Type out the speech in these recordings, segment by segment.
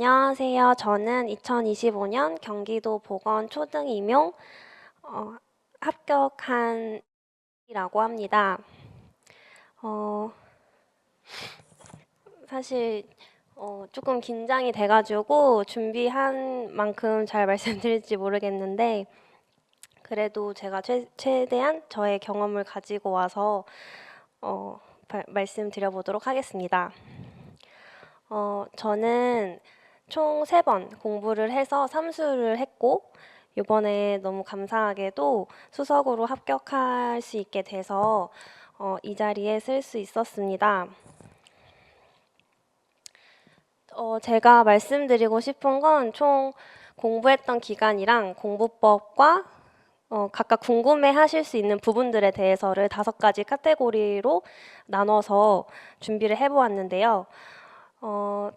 안녕하세요. 저는 2025년 경기도 보건 초등 임용 합격한 이라고 합니다. 어, 사실 조금 긴장이 돼가지고 준비한 만큼 잘 말씀드릴지 모르겠는데 그래도 제가 최대한 저의 경험을 가지고 와서 말씀드려보도록 하겠습니다. 저는 총 3번 공부를 해서 삼수를 했고 이번에 너무 감사하게도 수석으로 합격할 수 있게 돼서 이 자리에 쓸 수 있었습니다. 제가 말씀드리고 싶은 건 총 공부했던 기간이랑 공부법과 각각 궁금해하실 수 있는 부분들에 대해서를 5가지 카테고리로 나눠서 준비를 해보았는데요.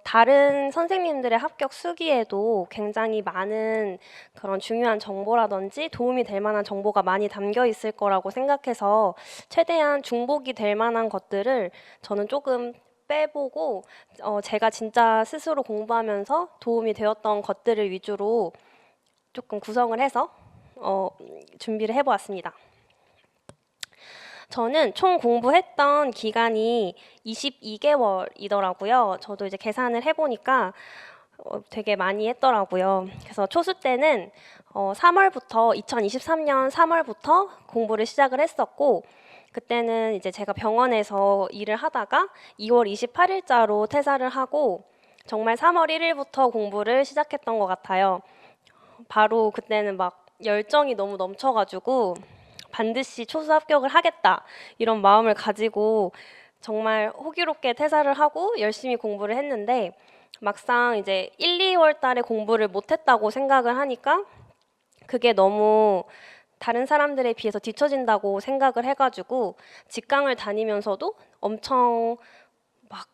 다른 선생님들의 합격 수기에도 굉장히 많은 그런 중요한 정보라든지 도움이 될 만한 정보가 많이 담겨 있을 거라고 생각해서 최대한 중복이 될 만한 것들을 저는 조금 빼보고 제가 진짜 스스로 공부하면서 도움이 되었던 것들을 위주로 조금 구성을 해서 준비를 해보았습니다. 저는 총 공부했던 기간이 22개월이더라고요. 저도 이제 계산을 해보니까 되게 많이 했더라고요. 그래서 초수 때는 2023년 3월부터 공부를 시작을 했었고 그때는 이제 제가 병원에서 일을 하다가 2월 28일자로 퇴사를 하고 정말 3월 1일부터 공부를 시작했던 것 같아요. 바로 그때는 막 열정이 너무 넘쳐가지고 반드시 초수 합격을 하겠다 이런 마음을 가지고 정말 호기롭게 퇴사를 하고 열심히 공부를 했는데 막상 이제 1, 2월 달에 공부를 못했다고 생각을 하니까 그게 너무 다른 사람들에 비해서 뒤처진다고 생각을 해가지고 직강을 다니면서도 엄청 막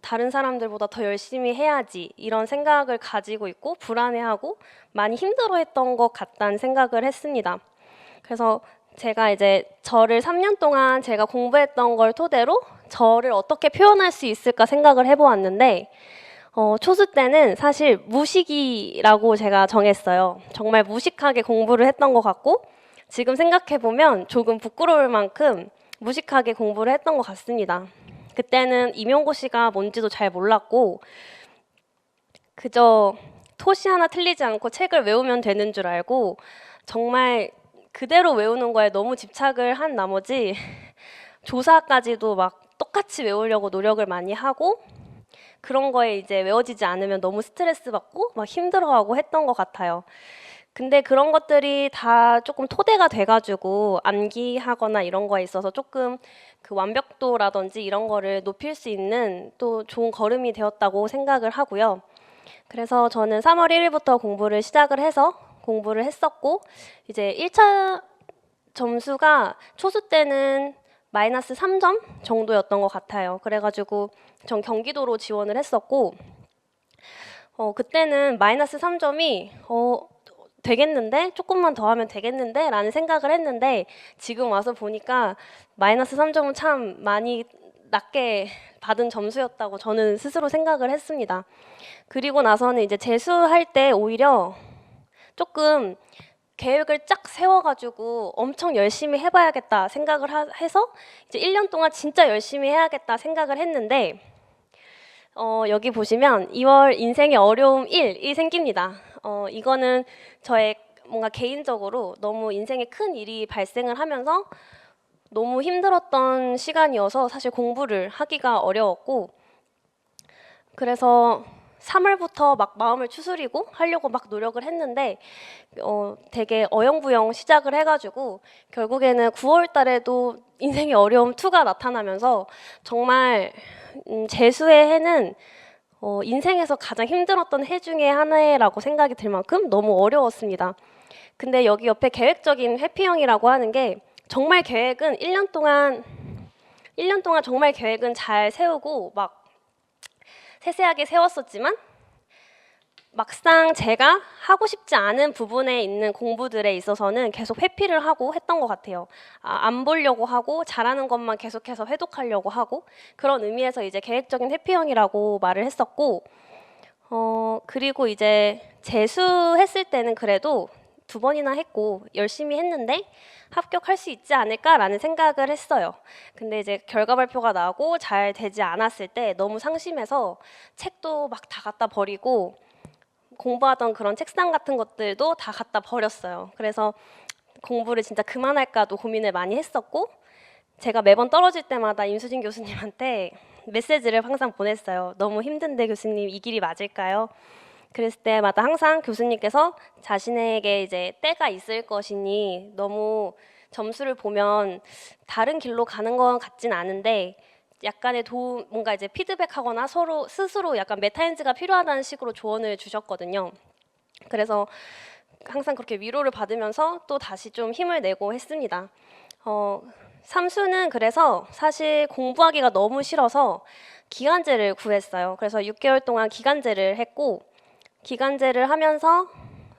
다른 사람들보다 더 열심히 해야지 이런 생각을 가지고 있고 불안해하고 많이 힘들어했던 것 같다는 생각을 했습니다. 그래서 제가 이제 저를 3년 동안 제가 공부했던 걸 토대로 저를 어떻게 표현할 수 있을까 생각을 해보았는데 초수 때는 사실 무식이라고 제가 정했어요. 정말 무식하게 공부를 했던 것 같고 지금 생각해보면 조금 부끄러울 만큼 무식하게 공부를 했던 것 같습니다. 그때는 임용고시가 뭔지도 잘 몰랐고 그저 토시 하나 틀리지 않고 책을 외우면 되는 줄 알고 정말 그대로 외우는 거에 너무 집착을 한 나머지 조사까지도 막 똑같이 외우려고 노력을 많이 하고 그런 거에 이제 외워지지 않으면 너무 스트레스 받고 막 힘들어하고 했던 것 같아요. 근데 그런 것들이 다 조금 토대가 돼가지고 암기하거나 이런 거에 있어서 조금 그 완벽도라든지 이런 거를 높일 수 있는 또 좋은 걸음이 되었다고 생각을 하고요. 그래서 저는 3월 1일부터 공부를 시작을 해서 공부를 했었고 이제 1차 점수가 초수 때는 마이너스 3점 정도였던 것 같아요. 그래가지고 전 경기도로 지원을 했었고 그때는 마이너스 3점이 되겠는데? 조금만 더 하면 되겠는데? 라는 생각을 했는데 지금 와서 보니까 마이너스 3점은 참 많이 낮게 받은 점수였다고 저는 스스로 생각을 했습니다. 그리고 나서는 이제 재수할 때 오히려 조금 계획을 쫙 세워가지고 엄청 열심히 해봐야겠다 생각을 해서 이제 1년 동안 진짜 열심히 해야겠다 생각을 했는데 여기 보시면 2월 인생의 어려움 1이 생깁니다. 이거는 저의 뭔가 개인적으로 너무 인생에 큰 일이 발생을 하면서 너무 힘들었던 시간이어서 사실 공부를 하기가 어려웠고 그래서 3월부터 막 마음을 추스리고 하려고 막 노력을 했는데 되게 어영부영 시작을 해가지고 결국에는 9월 달에도 인생의 어려움 2가 나타나면서 정말 재수의 해는 인생에서 가장 힘들었던 해 중에 하나라고 생각이 들 만큼 너무 어려웠습니다. 근데 여기 옆에 계획적인 회피형이라고 하는 게 정말 계획은 1년 동안 정말 계획은 잘 세우고 막 세세하게 세웠었지만 막상 제가 하고 싶지 않은 부분에 있는 공부들에 있어서는 계속 회피를 하고 했던 것 같아요. 안 보려고 하고 잘하는 것만 계속해서 회독하려고 하고 그런 의미에서 이제 계획적인 회피형이라고 말을 했었고 그리고 이제 재수했을 때는 그래도 2번이나 했고 열심히 했는데 합격할 수 있지 않을까라는 생각을 했어요. 근데 이제 결과 발표가 나고 잘 되지 않았을 때 너무 상심해서 책도 막 다 갖다 버리고 공부하던 그런 책상 같은 것들도 다 갖다 버렸어요. 그래서 공부를 진짜 그만할까도 고민을 많이 했었고, 제가 매번 떨어질 때마다 임수진 교수님한테 메시지를 항상 보냈어요. 너무 힘든데 교수님 이 길이 맞을까요? 그랬을 때마다 항상 교수님께서 자신에게 이제 때가 있을 것이니 너무 점수를 보면 다른 길로 가는 건 같진 않은데 약간의 도움, 뭔가 이제 피드백하거나 서로 스스로 약간 메타인지가 필요하다는 식으로 조언을 주셨거든요. 그래서 항상 그렇게 위로를 받으면서 또 다시 좀 힘을 내고 했습니다. 삼수는 그래서 사실 공부하기가 너무 싫어서 기간제를 구했어요. 그래서 6개월 동안 기간제를 했고, 기간제를 하면서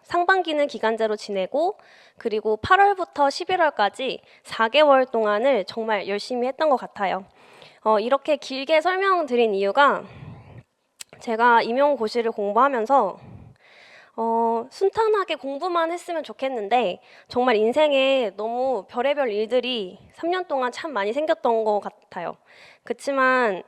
상반기는 기간제로 지내고, 그리고 8월부터 11월까지 4개월 동안을 정말 열심히 했던 것 같아요. 이렇게 길게 설명드린 이유가 제가 임용고시를 공부하면서 순탄하게 공부만 했으면 좋겠는데 정말 인생에 너무 별의별 일들이 3년 동안 참 많이 생겼던 것 같아요. 그렇지만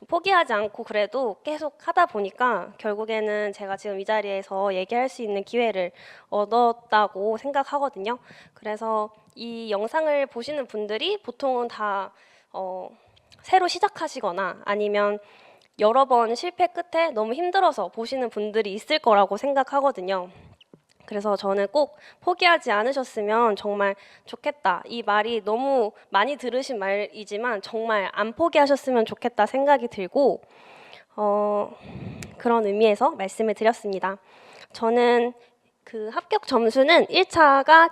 포기하지 않고 그래도 계속 하다 보니까 결국에는 제가 지금 이 자리에서 얘기할 수 있는 기회를 얻었다고 생각하거든요. 그래서 이 영상을 보시는 분들이 보통은 다 새로 시작하시거나 아니면 여러 번 실패 끝에 너무 힘들어서 보시는 분들이 있을 거라고 생각하거든요. 그래서 저는 꼭 포기하지 않으셨으면 정말 좋겠다. 이 말이 너무 많이 들으신 말이지만 정말 안 포기하셨으면 좋겠다 생각이 들고 그런 의미에서 말씀을 드렸습니다. 저는 그 합격 점수는 1차가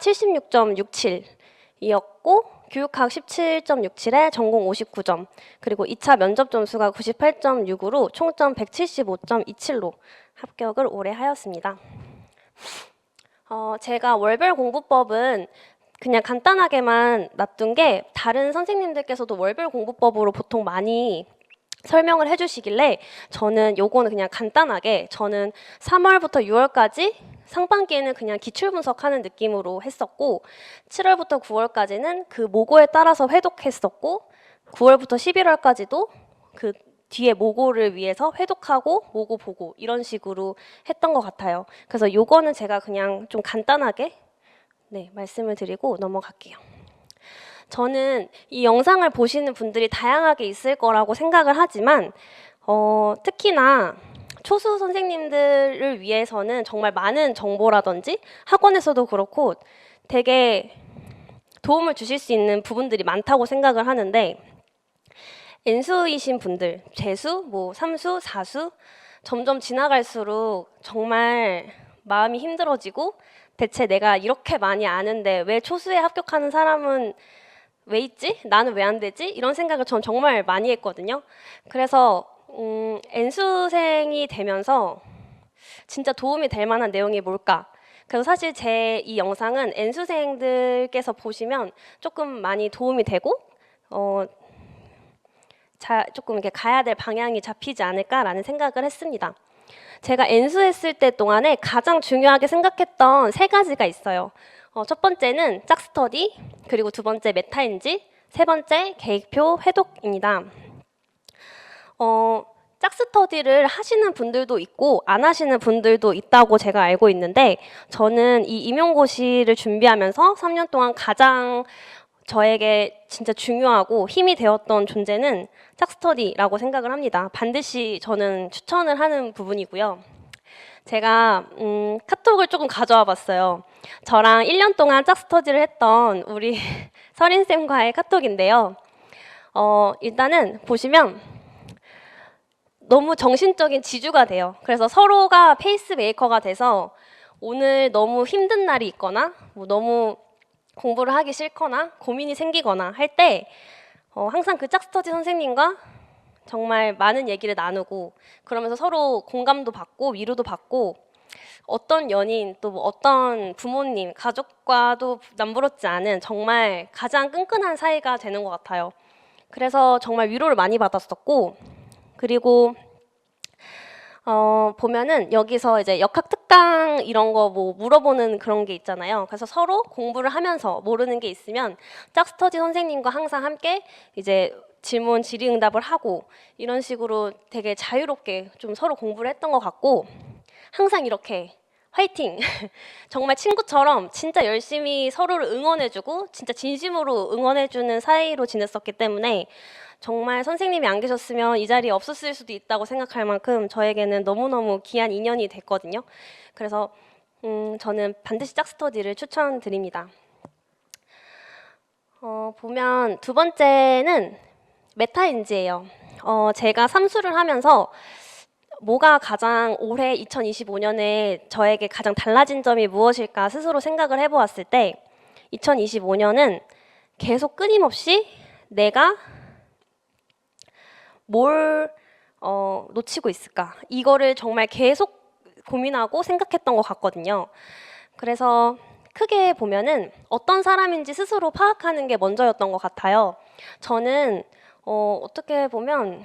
76.67이었고 교육학 17.67에 전공 59점, 그리고 2차 면접 점수가 98.6으로 총점 175.27로 합격을 올해 하였습니다. 제가 월별 공부법은 그냥 간단하게만 놔둔 게 다른 선생님들께서도 월별 공부법으로 보통 많이 설명을 해주시길래 저는 요거는 그냥 간단하게 저는 3월부터 6월까지 상반기에는 그냥 기출 분석하는 느낌으로 했었고 7월부터 9월까지는 그 모고에 따라서 회독했었고 9월부터 11월까지도 그 뒤에 모고를 위해서 회독하고 모고 보고 이런 식으로 했던 것 같아요. 그래서 요거는 제가 그냥 좀 간단하게 말씀을 드리고 넘어갈게요. 저는 이 영상을 보시는 분들이 다양하게 있을 거라고 생각을 하지만 특히나 초수 선생님들을 위해서는 정말 많은 정보라든지 학원에서도 그렇고 되게 도움을 주실 수 있는 부분들이 많다고 생각을 하는데 N수이신 분들, 재수, 삼수, 사수 점점 지나갈수록 정말 마음이 힘들어지고 대체 내가 이렇게 많이 아는데 왜 초수에 합격하는 사람은 왜 있지? 나는 왜 안 되지? 이런 생각을 전 정말 많이 했거든요. 그래서 N수생이 되면서 진짜 도움이 될 만한 내용이 뭘까? 그래서 사실 제 이 영상은 N수생들께서 보시면 조금 많이 도움이 되고 조금 이렇게 가야 될 방향이 잡히지 않을까라는 생각을 했습니다. 제가 N수했을 때 동안에 가장 중요하게 생각했던 3가지가 있어요. 첫 번째는 짝스터디, 그리고 두 번째 메타인지, 세 번째 계획표 회독입니다. 짝스터디를 하시는 분들도 있고 안 하시는 분들도 있다고 제가 알고 있는데 저는 이 임용고시를 준비하면서 3년 동안 가장 저에게 진짜 중요하고 힘이 되었던 존재는 짝스터디라고 생각을 합니다. 반드시 저는 추천을 하는 부분이고요. 제가 카톡을 조금 가져와 봤어요. 저랑 1년 동안 짝스터디를 했던 우리 서린쌤과의 카톡인데요. 일단은 보시면 너무 정신적인 지주가 돼요. 그래서 서로가 페이스메이커가 돼서 오늘 너무 힘든 날이 있거나 너무 공부를 하기 싫거나 고민이 생기거나 할 때 항상 그 짝스터디 선생님과 정말 많은 얘기를 나누고 그러면서 서로 공감도 받고 위로도 받고 어떤 연인 또 어떤 부모님 가족과도 남부럽지 않은 정말 가장 끈끈한 사이가 되는 것 같아요. 그래서 정말 위로를 많이 받았었고 그리고 보면은 여기서 이제 역학 특강 이런 거 뭐 물어보는 그런 게 있잖아요. 그래서 서로 공부를 하면서 모르는 게 있으면 짝스터디 선생님과 항상 함께 이제 질문 질의응답을 하고 이런 식으로 되게 자유롭게 좀 서로 공부를 했던 것 같고, 항상 이렇게 화이팅! 정말 친구처럼 진짜 열심히 서로를 응원해주고 진짜 진심으로 응원해주는 사이로 지냈었기 때문에 정말 선생님이 안 계셨으면 이 자리에 없었을 수도 있다고 생각할 만큼 저에게는 너무너무 귀한 인연이 됐거든요. 그래서 저는 반드시 짝스터디를 추천드립니다. 보면 두 번째는 메타인지예요. 제가 삼수를 하면서 뭐가 가장 올해 2025년에 저에게 가장 달라진 점이 무엇일까 스스로 생각을 해보았을 때 2025년은 계속 끊임없이 내가 뭘 놓치고 있을까? 이거를 정말 계속 고민하고 생각했던 것 같거든요. 그래서 크게 보면은 어떤 사람인지 스스로 파악하는 게 먼저였던 것 같아요. 저는 어떻게 보면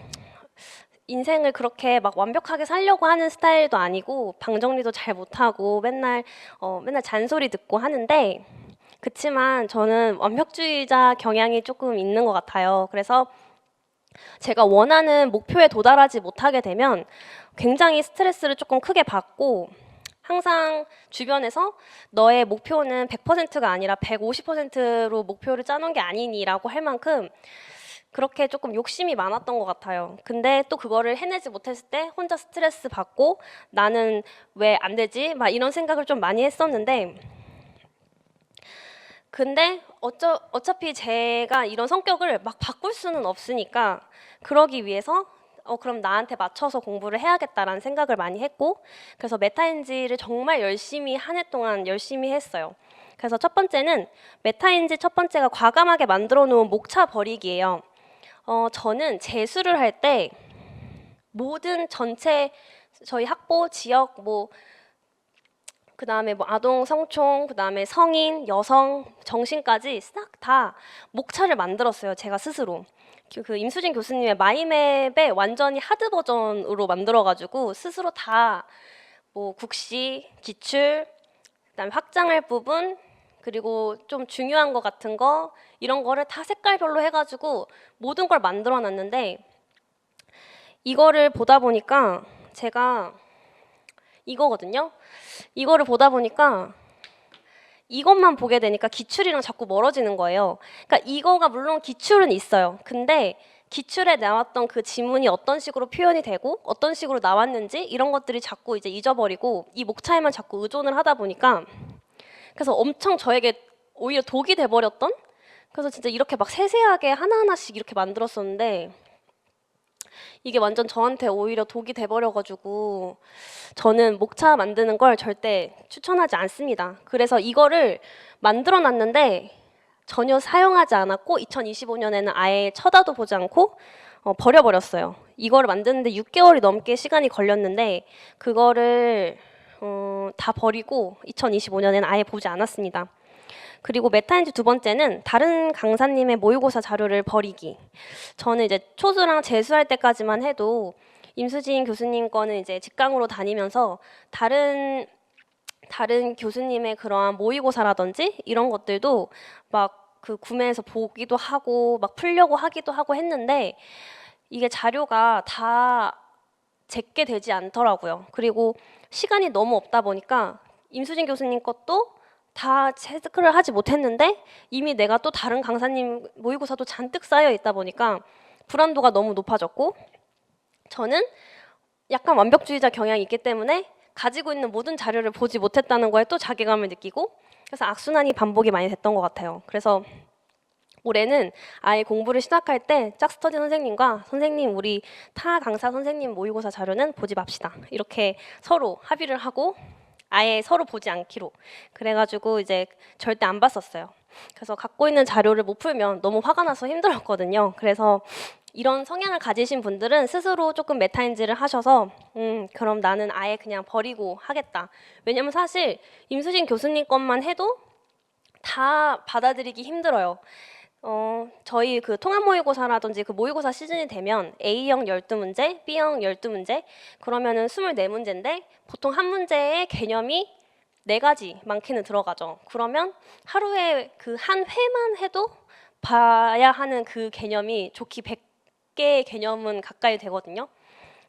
인생을 그렇게 막 완벽하게 살려고 하는 스타일도 아니고 방 정리도 잘 못하고 맨날 잔소리 듣고 하는데, 그치만 저는 완벽주의자 경향이 조금 있는 것 같아요. 그래서 제가 원하는 목표에 도달하지 못하게 되면 굉장히 스트레스를 조금 크게 받고, 항상 주변에서 너의 목표는 100%가 아니라 150%로 목표를 짜놓은 게 아니니라고 할 만큼 그렇게 조금 욕심이 많았던 것 같아요. 근데 또 그거를 해내지 못했을 때 혼자 스트레스 받고 나는 왜 안 되지? 막 이런 생각을 좀 많이 했었는데, 근데 어차피 제가 이런 성격을 막 바꿀 수는 없으니까 그러기 위해서 그럼 나한테 맞춰서 공부를 해야겠다라는 생각을 많이 했고, 그래서 메타인지를 정말 열심히 한 해 동안 열심히 했어요. 그래서 첫 번째는 메타인지 첫 번째가 과감하게 만들어 놓은 목차 버리기예요. 저는 재수를 할 때 모든 전체 저희 학부 지역 뭐 그다음에 뭐 아동 성총 그다음에 성인 여성 정신까지 싹 다 목차를 만들었어요, 제가 스스로. 그 임수진 교수님의 마이맵에 완전히 하드 버전으로 만들어가지고 스스로 다 뭐 국시 기출 그다음에 확장할 부분 그리고 좀 중요한 거 같은 거 이런 거를 다 색깔별로 해가지고 모든 걸 만들어 놨는데, 이거를 보다 보니까 제가 이거거든요. 이거를 보다 보니까 이것만 보게 되니까 기출이랑 자꾸 멀어지는 거예요. 그러니까 이거가 물론 기출은 있어요. 근데 기출에 나왔던 그 지문이 어떤 식으로 표현이 되고 어떤 식으로 나왔는지 이런 것들이 자꾸 이제 잊어버리고 이 목차에만 자꾸 의존을 하다 보니까 그래서 엄청 저에게 오히려 독이 돼버렸던, 그래서 진짜 이렇게 막 세세하게 하나하나씩 이렇게 만들었었는데 이게 완전 저한테 오히려 독이 돼버려가지고 저는 목차 만드는 걸 절대 추천하지 않습니다. 그래서 이거를 만들어 놨는데 전혀 사용하지 않았고 2025년에는 아예 쳐다도 보지 않고 버려버렸어요. 이거를 만드는데 6개월이 넘게 시간이 걸렸는데 그거를 다 버리고 2025년에는 아예 보지 않았습니다. 그리고 메타인지 두 번째는 다른 강사님의 모의고사 자료를 버리기. 저는 이제 초수랑 재수할 때까지만 해도 임수진 교수님 거는 이제 직강으로 다니면서 다른 교수님의 그러한 모의고사라든지 이런 것들도 막 그 구매해서 보기도 하고 막 풀려고 하기도 하고 했는데 이게 자료가 다 제게 되지 않더라고요. 그리고 시간이 너무 없다 보니까 임수진 교수님 것도 다 체크를 하지 못했는데 이미 내가 또 다른 강사님 모의고사도 잔뜩 쌓여 있다 보니까 불안도가 너무 높아졌고, 저는 약간 완벽주의자 경향이 있기 때문에 가지고 있는 모든 자료를 보지 못했다는 거에 또 자괴감을 느끼고, 그래서 악순환이 반복이 많이 됐던 것 같아요. 그래서 올해는 아예 공부를 시작할 때 짝스터디 선생님과 선생님 우리 타 강사 선생님 모의고사 자료는 보지 맙시다 이렇게 서로 합의를 하고 아예 서로 보지 않기로 그래가지고 이제 절대 안 봤었어요. 그래서 갖고 있는 자료를 못 풀면 너무 화가 나서 힘들었거든요. 그래서 이런 성향을 가지신 분들은 스스로 조금 메타인지를 하셔서 그럼 나는 아예 그냥 버리고 하겠다. 왜냐면 사실 임수진 교수님 것만 해도 다 받아들이기 힘들어요. 저희 그 통합 모의고사라든지 그 모의고사 시즌이 되면 A형 12문제, B형 12문제, 그러면은 24문제인데 보통 한 문제의 개념이 4가지 많게는 들어가죠. 그러면 하루에 그 한 회만 해도 봐야 하는 그 개념이 좋기 100개의 개념은 가까이 되거든요.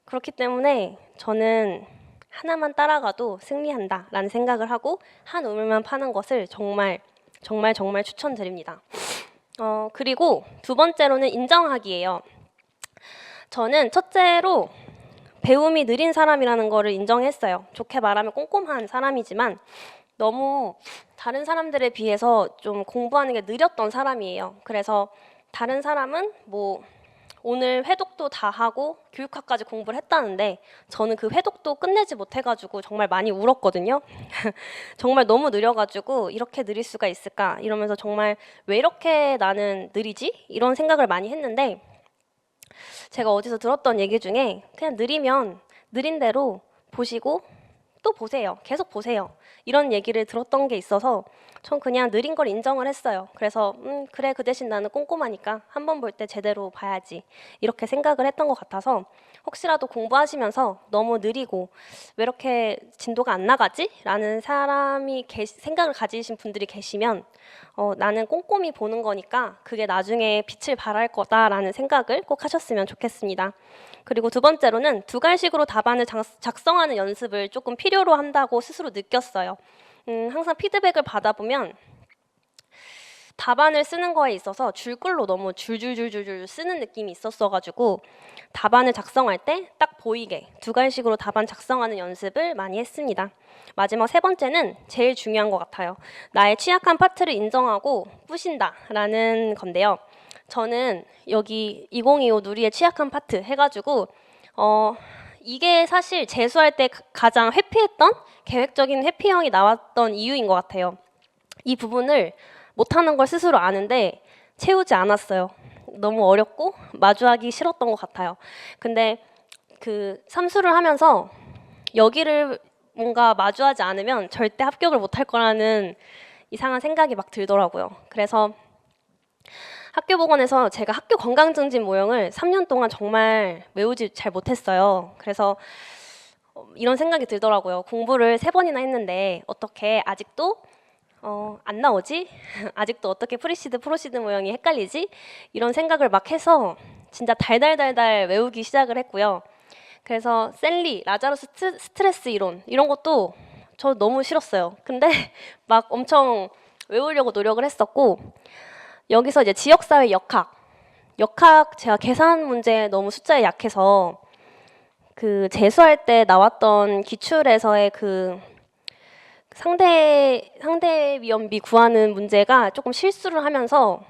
그렇기 때문에 저는 하나만 따라가도 승리한다라는 생각을 하고 한 우물만 파는 것을 정말 추천드립니다. 그리고 두 번째로는 인정하기예요. 저는 첫째로 배움이 느린 사람이라는 거를 인정했어요. 좋게 말하면 꼼꼼한 사람이지만 너무 다른 사람들에 비해서 좀 공부하는 게 느렸던 사람이에요. 그래서 다른 사람은 뭐 오늘 회독도 다 하고 교육학까지 공부를 했다는데 저는 그 회독도 끝내지 못해가지고 정말 많이 울었거든요. 정말 너무 느려가지고 이렇게 느릴 수가 있을까 이러면서 정말 왜 이렇게 나는 느리지? 이런 생각을 많이 했는데 제가 어디서 들었던 얘기 중에 그냥 느리면 느린 대로 보시고 또 보세요. 계속 보세요. 이런 얘기를 들었던 게 있어서 전 그냥 느린 걸 인정을 했어요. 그래서 그래 그 대신 나는 꼼꼼하니까 한 번 볼 때 제대로 봐야지 이렇게 생각을 했던 것 같아서 혹시라도 공부하시면서 너무 느리고 왜 이렇게 진도가 안 나가지? 라는 생각을 가지신 분들이 계시면 나는 꼼꼼히 보는 거니까 그게 나중에 빛을 발할 거다라는 생각을 꼭 하셨으면 좋겠습니다. 그리고 두 번째로는 두갈식으로 답안을 작성하는 연습을 조금 필요로 한다고 스스로 느꼈어요. 항상 피드백을 받아보면 답안을 쓰는 거에 있어서 줄글로 너무 줄줄줄줄 쓰는 느낌이 있었어가지고 답안을 작성할 때 딱 보이게 두갈식으로 답안 작성하는 연습을 많이 했습니다. 마지막 세 번째는 제일 중요한 것 같아요. 나의 취약한 파트를 인정하고 뿌신다라는 건데요. 저는 여기 2025 누리의 취약한 파트 해가지고 이게 사실 재수할 때 가장 회피했던 계획적인 회피형이 나왔던 이유인 것 같아요. 이 부분을 못하는 걸 스스로 아는데 채우지 않았어요. 너무 어렵고 마주하기 싫었던 것 같아요. 근데 그 삼수를 하면서 여기를 뭔가 마주하지 않으면 절대 합격을 못할 거라는 이상한 생각이 막 들더라고요. 그래서 학교보건에서 제가 학교 건강증진 모형을 3년 동안 정말 외우지 잘 못했어요. 그래서 이런 생각이 들더라고요. 공부를 3번이나 했는데 어떻게 아직도 안 나오지? 아직도 어떻게 프리시드, 프로시드 모형이 헷갈리지? 이런 생각을 막 해서 진짜 달달달달 외우기 시작을 했고요. 그래서 셀리, 라자루스 스트레스 이론 이런 것도 저 너무 싫었어요. 근데 막 엄청 외우려고 노력을 했었고 여기서 이제 지역사회 역학 제가 계산 문제 너무 숫자에 약해서 그 재수할 때 나왔던 기출에서의 그 상대 위험비 구하는 문제가 조금 실수를 하면서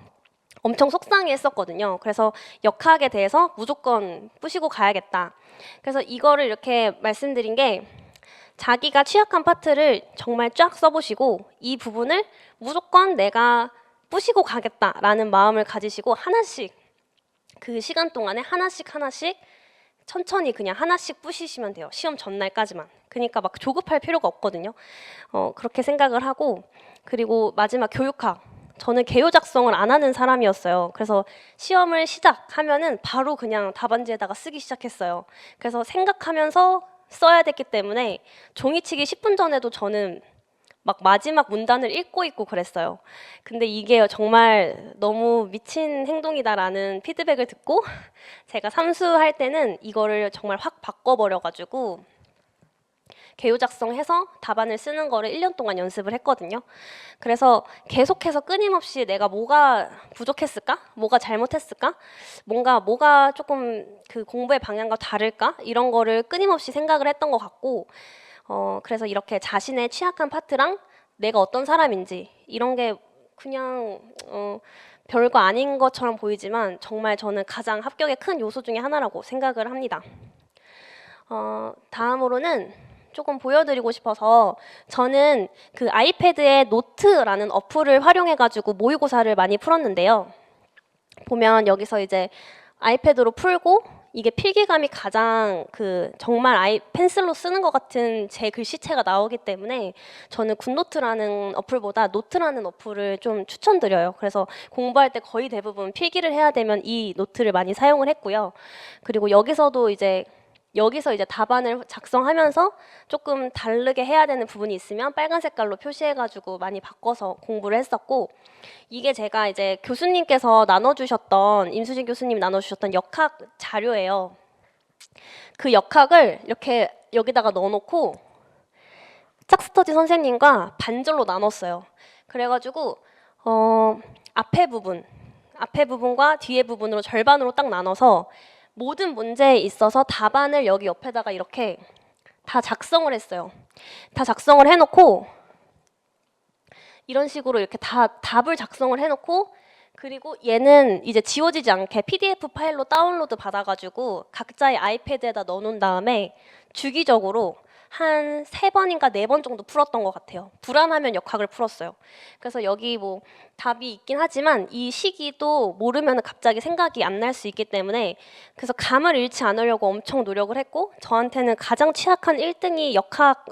엄청 속상해했었거든요. 그래서 역학에 대해서 무조건 뿌시고 가야겠다. 그래서 이거를 이렇게 말씀드린 게 자기가 취약한 파트를 정말 쫙 써보시고 이 부분을 무조건 내가 뿌시고 가겠다라는 마음을 가지시고 하나씩 그 시간 동안에 하나씩 천천히 그냥 하나씩 뿌시시면 돼요. 시험 전날까지만. 그러니까 막 조급할 필요가 없거든요. 그렇게 생각을 하고 그리고 마지막 교육학. 저는 개요 작성을 안 하는 사람이었어요. 그래서 시험을 시작하면은 바로 그냥 답안지에다가 쓰기 시작했어요. 그래서 생각하면서 써야 됐기 때문에 종이치기 10분 전에도 저는 막 마지막 문단을 읽고 있고 그랬어요. 근데 이게 정말 너무 미친 행동이다라는 피드백을 듣고 제가 삼수할 때는 이거를 정말 확 바꿔버려가지고 개요 작성해서 답안을 쓰는 거를 1년 동안 연습을 했거든요. 그래서 계속해서 끊임없이 내가 뭐가 부족했을까? 뭐가 잘못했을까? 뭐가 조금 그 공부의 방향과 다를까? 이런 거를 끊임없이 생각을 했던 것 같고 그래서 이렇게 자신의 취약한 파트랑 내가 어떤 사람인지 이런 게 그냥 별거 아닌 것처럼 보이지만 정말 저는 가장 합격의 큰 요소 중에 하나라고 생각을 합니다. 다음으로는 조금 보여드리고 싶어서 저는 그 아이패드에 노트라는 어플을 활용해가지고 모의고사를 많이 풀었는데요. 보면 여기서 이제 아이패드로 풀고 이게 필기감이 가장 정말 펜슬로 쓰는 것 같은 제 글씨체가 나오기 때문에 저는 굿노트라는 어플보다 노트라는 어플을 좀 추천드려요. 그래서 공부할 때 거의 대부분 필기를 해야 되면 이 노트를 많이 사용을 했고요. 그리고 여기서 이제 답안을 작성하면서 조금 다르게 해야 되는 부분이 있으면 빨간 색깔로 표시해가지고 많이 바꿔서 공부를 했었고, 이게 제가 이제 임수진 교수님 나눠주셨던 역학 자료예요. 그 역학을 이렇게 여기다가 넣어놓고 짝스터디 선생님과 반절로 나눴어요. 그래가지고 앞에 부분과 뒤에 부분으로 절반으로 딱 나눠서 모든 문제에 있어서 답안을 여기 옆에다가 이렇게 다 작성을 했어요. 다 작성을 해놓고 이런 식으로 이렇게 다 답을 작성을 해놓고, 그리고 얘는 이제 지워지지 않게 PDF 파일로 다운로드 받아가지고 각자의 아이패드에다 넣어놓은 다음에 주기적으로 한 3번인가 4번 정도 풀었던 것 같아요. 불안하면 역학을 풀었어요. 그래서 여기 뭐 답이 있긴 하지만 이 시기도 모르면 갑자기 생각이 안 날 수 있기 때문에, 그래서 감을 잃지 않으려고 엄청 노력을 했고, 저한테는 가장 취약한 1등이 역학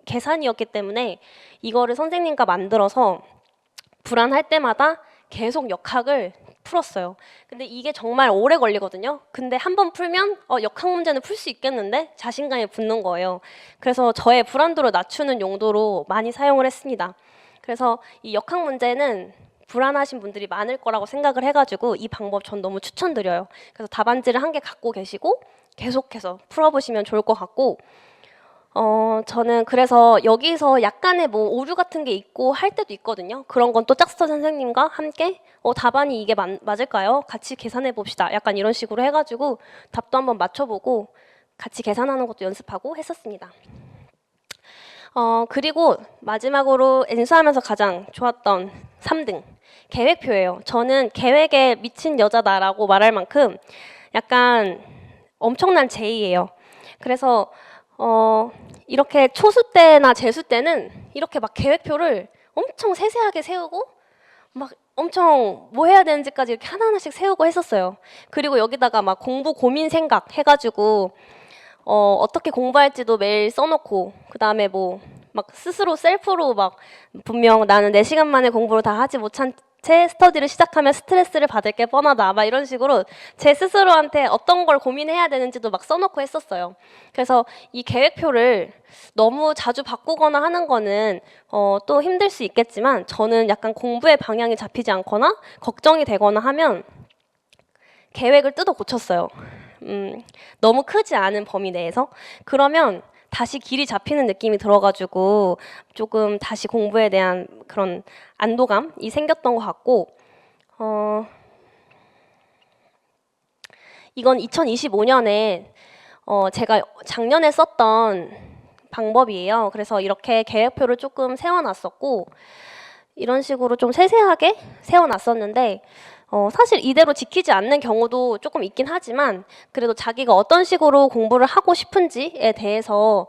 계산이었기 때문에 이거를 선생님과 만들어서 불안할 때마다 계속 역학을 풀었어요. 근데 이게 정말 오래 걸리거든요. 근데 한 번 풀면 역학 문제는 풀 수 있겠는데 자신감이 붙는 거예요. 그래서 저의 불안도를 낮추는 용도로 많이 사용을 했습니다. 그래서 이 역학 문제는 불안하신 분들이 많을 거라고 생각을 해가지고 이 방법 전 너무 추천드려요. 그래서 답안지를 한 개 갖고 계시고 계속해서 풀어보시면 좋을 것 같고, 저는 그래서 여기서 약간의 뭐 오류 같은 게 있고 할 때도 있거든요. 그런 건 또 짝스터 선생님과 함께 답안이 이게 맞을까요? 같이 계산해 봅시다. 약간 이런 식으로 해가지고 답도 한번 맞춰보고 같이 계산하는 것도 연습하고 했었습니다. 그리고 마지막으로 엔수하면서 가장 좋았던 3등, 계획표예요. 저는 계획에 미친 여자다라고 말할 만큼 약간 엄청난 제이예요. 그래서 이렇게 초수 때나 재수 때는 이렇게 막 계획표를 엄청 세세하게 세우고 막 엄청 뭐 해야 되는지까지 이렇게 하나하나씩 세우고 했었어요. 그리고 여기다가 막 공부 고민 생각 해가지고 어떻게 공부할지도 매일 써놓고, 그 다음에 뭐 막 스스로 셀프로 막 분명 나는 4시간 만에 공부를 다 하지 못한 채 스터디를 시작하면 스트레스를 받을 게 뻔하다 막 이런 식으로 제 스스로한테 어떤 걸 고민해야 되는지도 막 써놓고 했었어요. 그래서 이 계획표를 너무 자주 바꾸거나 하는 거는 또 힘들 수 있겠지만, 저는 약간 공부의 방향이 잡히지 않거나 걱정이 되거나 하면 계획을 뜯어 고쳤어요. 너무 크지 않은 범위 내에서. 그러면 다시 길이 잡히는 느낌이 들어가지고 조금 다시 공부에 대한 그런 안도감이 생겼던 것 같고, 이건 2025년에 제가 작년에 썼던 방법이에요. 그래서 이렇게 계획표를 조금 세워놨었고, 이런 식으로 좀 세세하게 세워놨었는데 사실 이대로 지키지 않는 경우도 조금 있긴 하지만, 그래도 자기가 어떤 식으로 공부를 하고 싶은지에 대해서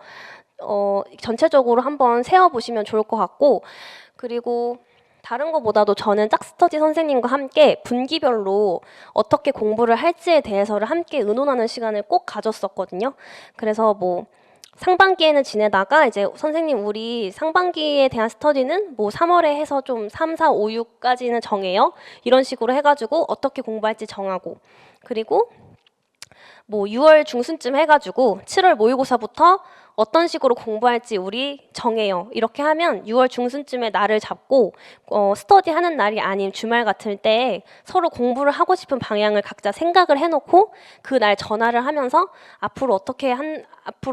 전체적으로 한번 세워보시면 좋을 것 같고, 그리고 다른 것보다도 저는 짝스터디 선생님과 함께 분기별로 어떻게 공부를 할지에 대해서를 함께 의논하는 시간을 꼭 가졌었거든요. 그래서 뭐 상반기에는 지내다가 이제 선생님 우리 상반기에 대한 스터디는 뭐 3월에 해서 좀 3, 4, 5, 6까지는 정해요. 이런 식으로 해가지고 어떻게 공부할지 정하고, 그리고 뭐 6월 중순쯤 해가지고 7월 모의고사부터 어떤 식으로 공부할지 우리 정해요. 이렇게 하면 6월 중순쯤에 날을 잡고 스터디 하는 날이 아닌 주말 같을 때 서로 공부를 하고 싶은 방향을 각자 생각을 해놓고 그날 전화를 하면서 앞으로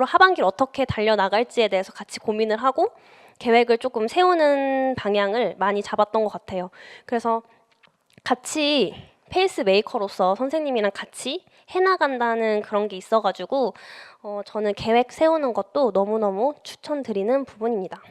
하반기를 어떻게 달려나갈지에 대해서 같이 고민을 하고 계획을 조금 세우는 방향을 많이 잡았던 것 같아요. 그래서 같이 페이스 메이커로서 선생님이랑 같이 해나간다는 그런 게 있어가지고 저는 계획 세우는 것도 너무너무 추천드리는 부분입니다.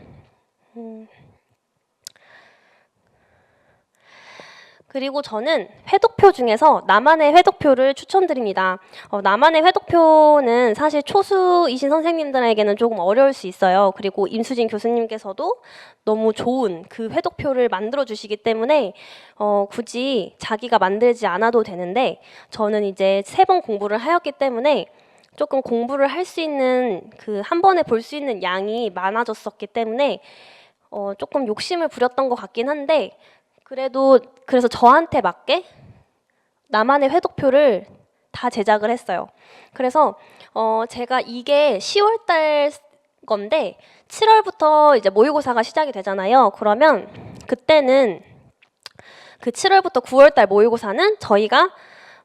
그리고 저는 회독표 중에서 나만의 회독표를 추천드립니다. 나만의 회독표는 사실 초수이신 선생님들에게는 조금 어려울 수 있어요. 그리고 임수진 교수님께서도 너무 좋은 그 회독표를 만들어 주시기 때문에 굳이 자기가 만들지 않아도 되는데, 저는 이제 3번 공부를 하였기 때문에 조금 공부를 할 수 있는 그 한 번에 볼 수 있는 양이 많아졌었기 때문에 조금 욕심을 부렸던 것 같긴 한데, 그래서 저한테 맞게 나만의 회독표를 다 제작을 했어요. 그래서 제가 이게 10월 달 건데 7월부터 이제 모의고사가 시작이 되잖아요. 그러면 그때는 그 7월부터 9월 달 모의고사는 저희가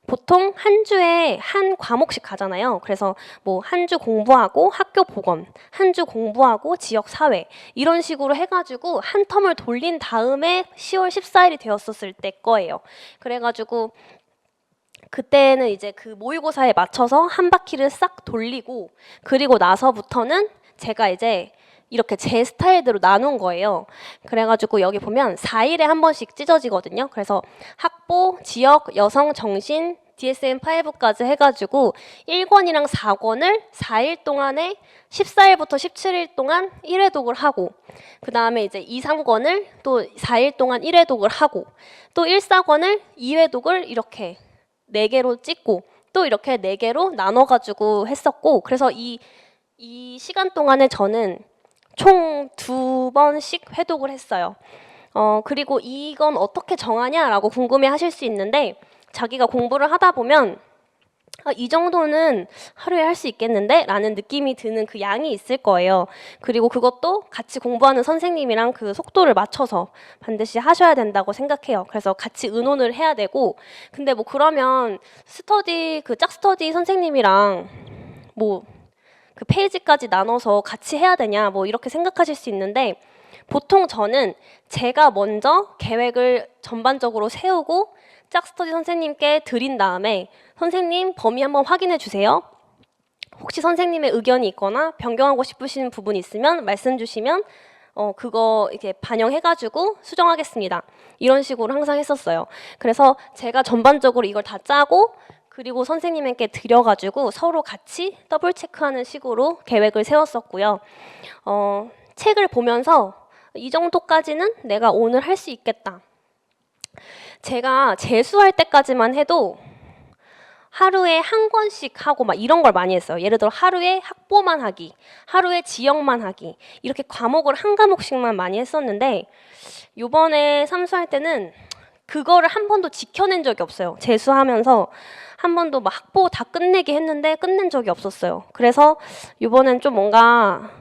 보통 한 주에 한 과목씩 가잖아요. 그래서 뭐 한 주 공부하고 학교 보건, 한 주 공부하고 지역 사회, 이런 식으로 해가지고 한 텀을 돌린 다음에 10월 14일이 되었었을 때 거예요. 그래가지고 그때는 이제 그 모의고사에 맞춰서 한 바퀴를 싹 돌리고, 그리고 나서부터는 제가 이제 이렇게 제 스타일대로 나눈 거예요. 그래가지고 여기 보면 4일에 한 번씩 찢어지거든요. 그래서 학보, 지역, 여성, 정신, DSM-5까지 해가지고 1권이랑 4권을 4일 동안에 14일부터 17일 동안 1회독을 하고, 그 다음에 이제 2, 3권을 또 4일 동안 1회독을 하고, 또 1, 4권을 2회독을 이렇게 4개로 찍고, 또 이렇게 4개로 나눠가지고 했었고, 그래서 이 시간 동안에 저는 총 2번씩 회독을 했어요. 그리고 이건 어떻게 정하냐라고 궁금해 하실 수 있는데, 자기가 공부를 하다 보면 이 정도는 하루에 할 수 있겠는데? 라는 느낌이 드는 그 양이 있을 거예요. 그리고 그것도 같이 공부하는 선생님이랑 그 속도를 맞춰서 반드시 하셔야 된다고 생각해요. 그래서 같이 의논을 해야 되고, 근데 뭐 그러면 그 짝스터디 선생님이랑 뭐 그 페이지까지 나눠서 같이 해야 되냐, 뭐 이렇게 생각하실 수 있는데, 보통 저는 제가 먼저 계획을 전반적으로 세우고 짝스터디 선생님께 드린 다음에, 선생님 범위 한번 확인해 주세요. 혹시 선생님의 의견이 있거나 변경하고 싶으신 부분이 있으면 말씀 주시면 그거 이렇게 반영해가지고 수정하겠습니다. 이런 식으로 항상 했었어요. 그래서 제가 전반적으로 이걸 다 짜고, 그리고 선생님에게 드려가지고 서로 같이 더블 체크하는 식으로 계획을 세웠었고요. 책을 보면서 이 정도까지는 내가 오늘 할 수 있겠다. 제가 재수할 때까지만 해도 하루에 한 권씩 하고 막 이런 걸 많이 했어요. 예를 들어 하루에 학보만 하기, 하루에 지역만 하기, 이렇게 과목을 한 과목씩만 많이 했었는데, 요번에 삼수할 때는 그거를 한 번도 지켜낸 적이 없어요. 재수하면서 한 번도 막 학보 다 끝내게 했는데 끝낸 적이 없었어요. 그래서 요번엔 좀 뭔가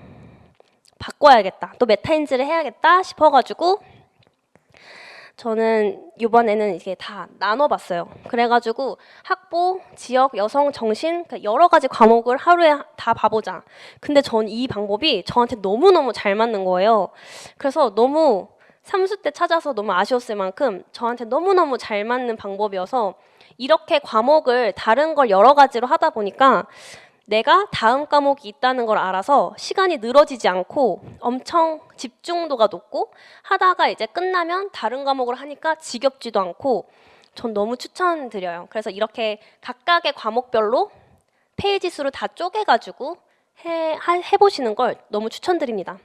바꿔야겠다, 또 메타인지를 해야겠다 싶어가지고 저는 이번에는 이게 다 나눠봤어요. 그래가지고 학보, 지역, 여성, 정신, 여러 가지 과목을 하루에 다 봐보자. 근데 전 이 방법이 저한테 너무너무 잘 맞는 거예요. 그래서 너무 삼수 때 찾아서 너무 아쉬웠을 만큼 저한테 너무너무 잘 맞는 방법이어서, 이렇게 과목을 다른 걸 여러 가지로 하다 보니까 내가 다음 과목이 있다는 걸 알아서 시간이 늘어지지 않고 엄청 집중도가 높고, 하다가 이제 끝나면 다른 과목을 하니까 지겹지도 않고, 전 너무 추천드려요. 그래서 이렇게 각각의 과목별로 페이지 수를 다 쪼개가지고 해보시는 걸 너무 추천드립니다.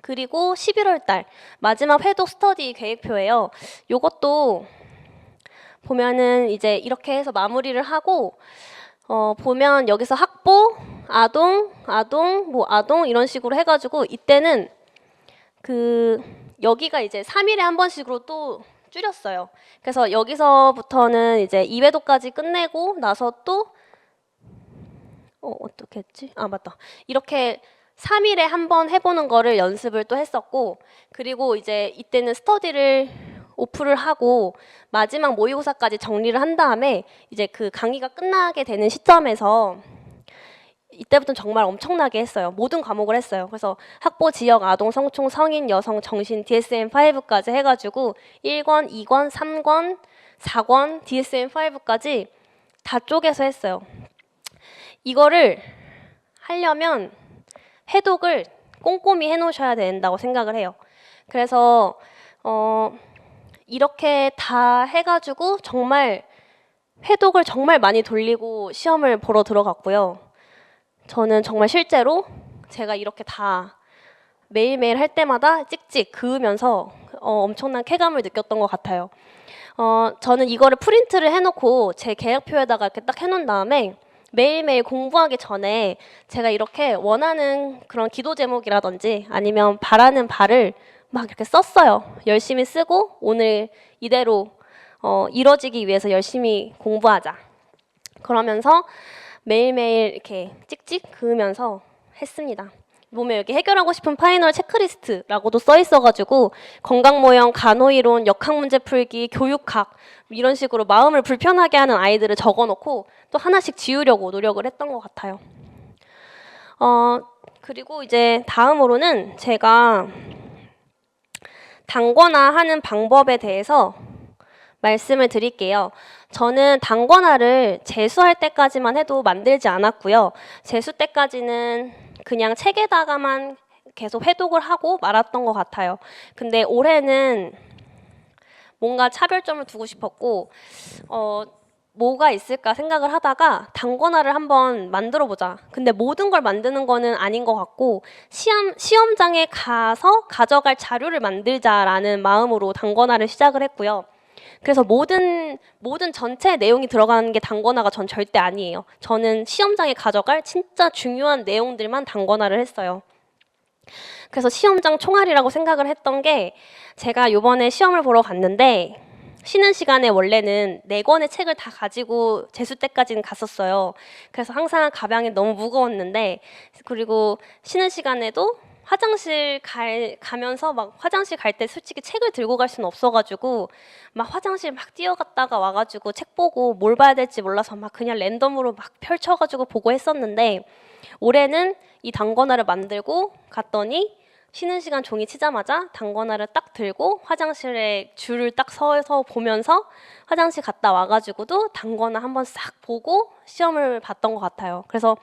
그리고 11월 달 마지막 회독 스터디 계획표예요. 요것도 보면은 이제 이렇게 해서 마무리를 하고, 보면 여기서 학보, 아동, 뭐 아동 이런 식으로 해가지고, 이때는 여기가 이제 3일에 한 번씩으로 또 줄였어요. 그래서 여기서부터는 이제 2회도까지 끝내고 나서 또 어떻게 했지? 아, 맞다. 이렇게 3일에 한 번 해보는 거를 연습을 또 했었고, 그리고 이제 이때는 스터디를 오프를 하고 마지막 모의고사까지 정리를 한 다음에 이제 그 강의가 끝나게 되는 시점에서 이때부터는 정말 엄청나게 했어요. 모든 과목을 했어요. 그래서 학보, 지역, 아동, 성총, 성인, 여성, 정신, DSM-5까지 해가지고 1권, 2권, 3권, 4권, DSM-5까지 다 쪼개서 했어요. 이거를 하려면 회독을 꼼꼼히 해놓으셔야 된다고 생각을 해요. 그래서 이렇게 다 해가지고 정말 회독을 정말 많이 돌리고 시험을 보러 들어갔고요. 저는 정말 실제로 제가 이렇게 다 매일매일 할 때마다 찍찍 그으면서 엄청난 쾌감을 느꼈던 것 같아요. 저는 이거를 프린트를 해놓고 제 계약표에다가 이렇게 딱 해놓은 다음에 매일매일 공부하기 전에 제가 이렇게 원하는 그런 기도 제목이라든지 아니면 바라는 바를 막 이렇게 썼어요. 열심히 쓰고 오늘 이대로 이뤄지기 위해서 열심히 공부하자. 그러면서 매일매일 이렇게 찍찍 그으면서 했습니다. 보면 여기 해결하고 싶은 파이널 체크리스트라고도 써 있어가지고 건강모형, 간호이론, 역학문제 풀기, 교육학 이런 식으로 마음을 불편하게 하는 아이들을 적어놓고 또 하나씩 지우려고 노력을 했던 것 같아요. 그리고 이제 다음으로는 제가 단권화하는 방법에 대해서 말씀을 드릴게요. 저는 단권화를 재수할 때까지만 해도 만들지 않았고요. 재수 때까지는 그냥 책에다가만 계속 회독을 하고 말았던 것 같아요. 근데 올해는 뭔가 차별점을 두고 싶었고 뭐가 있을까 생각을 하다가 단권화를 한번 만들어 보자. 근데 모든 걸 만드는 거는 아닌 것 같고 시험장에 가서 가져갈 자료를 만들자라는 마음으로 단권화를 시작을 했고요. 그래서 모든 전체 내용이 들어가는 게 단권화가 전 절대 아니에요. 저는 시험장에 가져갈 진짜 중요한 내용들만 단권화를 했어요. 그래서 시험장 총알이라고 생각을 했던 게 제가 이번에 시험을 보러 갔는데 쉬는 시간에 원래는 4권의 책을 다 가지고 재수 때까지는 갔었어요. 그래서 항상 가방이 너무 무거웠는데 그리고 쉬는 시간에도 화장실 가면서 막 화장실 갈 때 솔직히 책을 들고 갈 수는 없어가지고 막 화장실 막 뛰어갔다가 와가지고 책 보고 뭘 봐야 될지 몰라서 막 그냥 랜덤으로 막 펼쳐가지고 보고 했었는데 올해는 이 단권화를 만들고 갔더니 쉬는 시간 종이 치자마자 단권화를 딱 들고 화장실에 줄을 딱 서서 보면서 화장실 갔다 와가지고도 단권화 한번 싹 보고 시험을 봤던 것 같아요. 그래서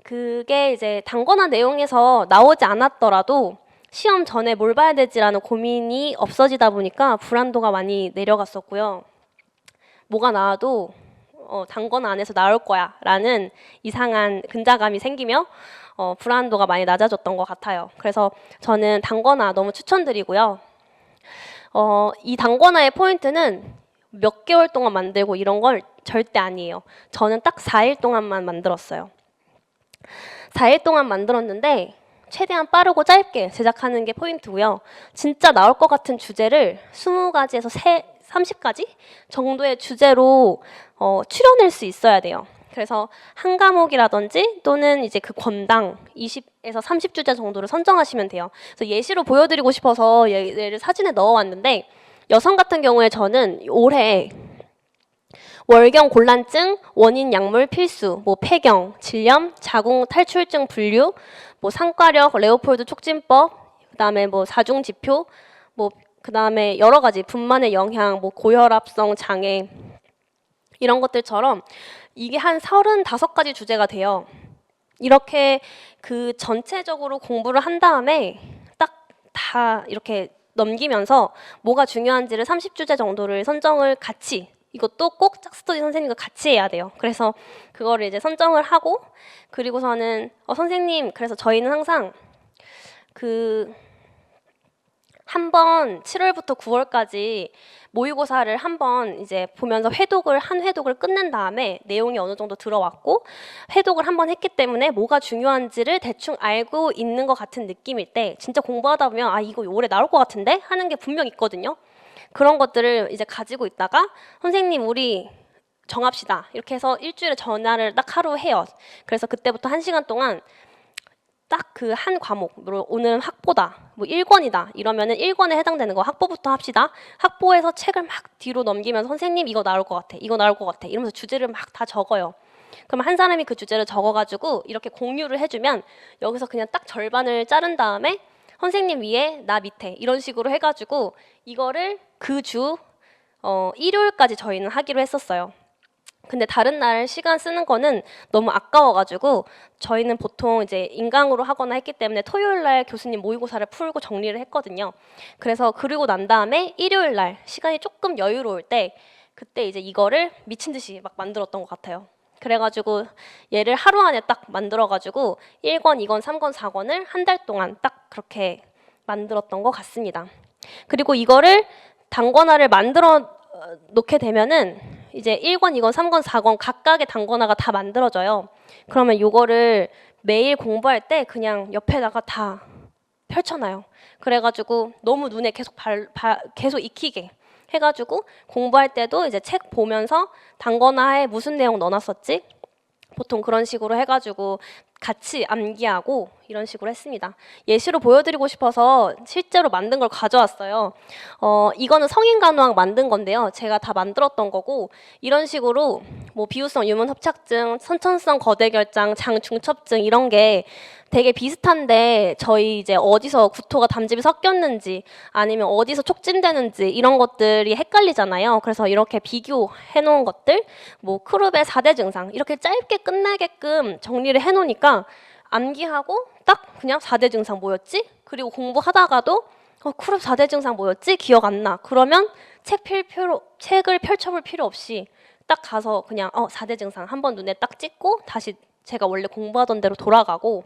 그게 이제 단권화 내용에서 나오지 않았더라도 시험 전에 뭘 봐야 되지라는 고민이 없어지다 보니까 불안도가 많이 내려갔었고요. 뭐가 나와도 단권화 안에서 나올 거야 라는 이상한 근자감이 생기며 불안도가 많이 낮아졌던 것 같아요. 그래서 저는 단권화 너무 추천드리고요. 이 단권화의 포인트는 몇 개월 동안 만들고 이런 걸 절대 아니에요. 저는 딱 4일 동안만 만들었어요. 4일 동안 만들었는데 최대한 빠르고 짧게 제작하는 게 포인트고요. 진짜 나올 것 같은 주제를 20가지에서 30가지 정도의 주제로 추려낼 수 있어야 돼요. 그래서 한 과목이라든지 또는 이제 그 권당 20에서 30주제 정도를 선정하시면 돼요. 그래서 예시로 보여드리고 싶어서 얘를 사진에 넣어왔는데 여성 같은 경우에 저는 올해 월경 곤란증, 원인 약물 필수, 뭐 폐경, 질염, 자궁 탈출증 분류, 뭐 상과력, 레오폴드 촉진법, 그다음에 뭐 사중 지표, 뭐 그다음에 여러 가지 분만의 영향, 뭐 고혈압성 장애 이런 것들처럼 이게 한 35가지 주제가 돼요. 이렇게 그 전체적으로 공부를 한 다음에 딱 다 이렇게 넘기면서 뭐가 중요한지를 30주제 정도를 선정을 같이 이것도 꼭 짝스터디 선생님과 같이 해야 돼요. 그래서 그거를 이제 선정을 하고 그리고서는 선생님 그래서 저희는 항상 그 한 번 7월부터 9월까지 모의고사를 한번 이제 보면서 한 회독을 끝낸 다음에 내용이 어느 정도 들어왔고 회독을 한번 했기 때문에 뭐가 중요한지를 대충 알고 있는 것 같은 느낌일 때 진짜 공부하다 보면 아 이거 올해 나올 것 같은데 하는 게 분명 있거든요. 그런 것들을 이제 가지고 있다가 선생님 우리 정합시다 이렇게 해서 일주일에 전화를 딱 하루 해요. 그래서 그때부터 1시간 동안 딱 그 한 과목, 오늘은 학보다, 뭐 1권이다 이러면은 1권에 해당되는 거 학보부터 합시다. 학보에서 책을 막 뒤로 넘기면서 선생님 이거 나올 것 같아, 이거 나올 것 같아 이러면서 주제를 막 다 적어요. 그럼 한 사람이 그 주제를 적어가지고 이렇게 공유를 해주면 여기서 그냥 딱 절반을 자른 다음에 선생님 위에 나 밑에 이런 식으로 해가지고 이거를 그 주 일요일까지 저희는 하기로 했었어요. 근데 다른 날 시간 쓰는 거는 너무 아까워가지고 저희는 보통 이제 인강으로 하거나 했기 때문에 토요일 날 교수님 모의고사를 풀고 정리를 했거든요. 그래서 그리고 난 다음에 일요일 날 시간이 조금 여유로울 때 그때 이제 이거를 미친 듯이 막 만들었던 것 같아요. 그래가지고 얘를 하루 안에 딱 만들어가지고 1권, 2권, 3권, 4권을 한 달 동안 딱 그렇게 만들었던 것 같습니다. 그리고 이거를 단권화를 만들어 놓게 되면은 이제 1권, 2권, 3권, 4권 각각의 단권화가 다 만들어져요. 그러면 이거를 매일 공부할 때 그냥 옆에다가 다 펼쳐놔요. 그래가지고 너무 눈에 계속 익히게 해가지고 공부할 때도 이제 책 보면서 단권화에 무슨 내용 넣어놨었지? 보통 그런 식으로 해가지고 같이 암기하고 이런 식으로 했습니다. 예시로 보여드리고 싶어서 실제로 만든 걸 가져왔어요. 이거는 성인 간호학 만든 건데요. 제가 다 만들었던 거고 이런 식으로 뭐 비유성 유문 협착증, 선천성 거대결장, 장중첩증 이런 게 되게 비슷한데 저희 이제 어디서 구토가 담즙이 섞였는지 아니면 어디서 촉진되는지 이런 것들이 헷갈리잖아요. 그래서 이렇게 비교해 놓은 것들 뭐 크룹의 4대 증상 이렇게 짧게 끝나게끔 정리를 해 놓으니까 암기하고 딱 그냥 4대 증상 뭐였지? 그리고 공부하다가도 크룹 4대 증상 뭐였지? 기억 안 나. 그러면 책을 펼쳐볼 필요 없이 딱 가서 그냥 4대 증상 한번 눈에 딱 찍고 다시 제가 원래 공부하던 대로 돌아가고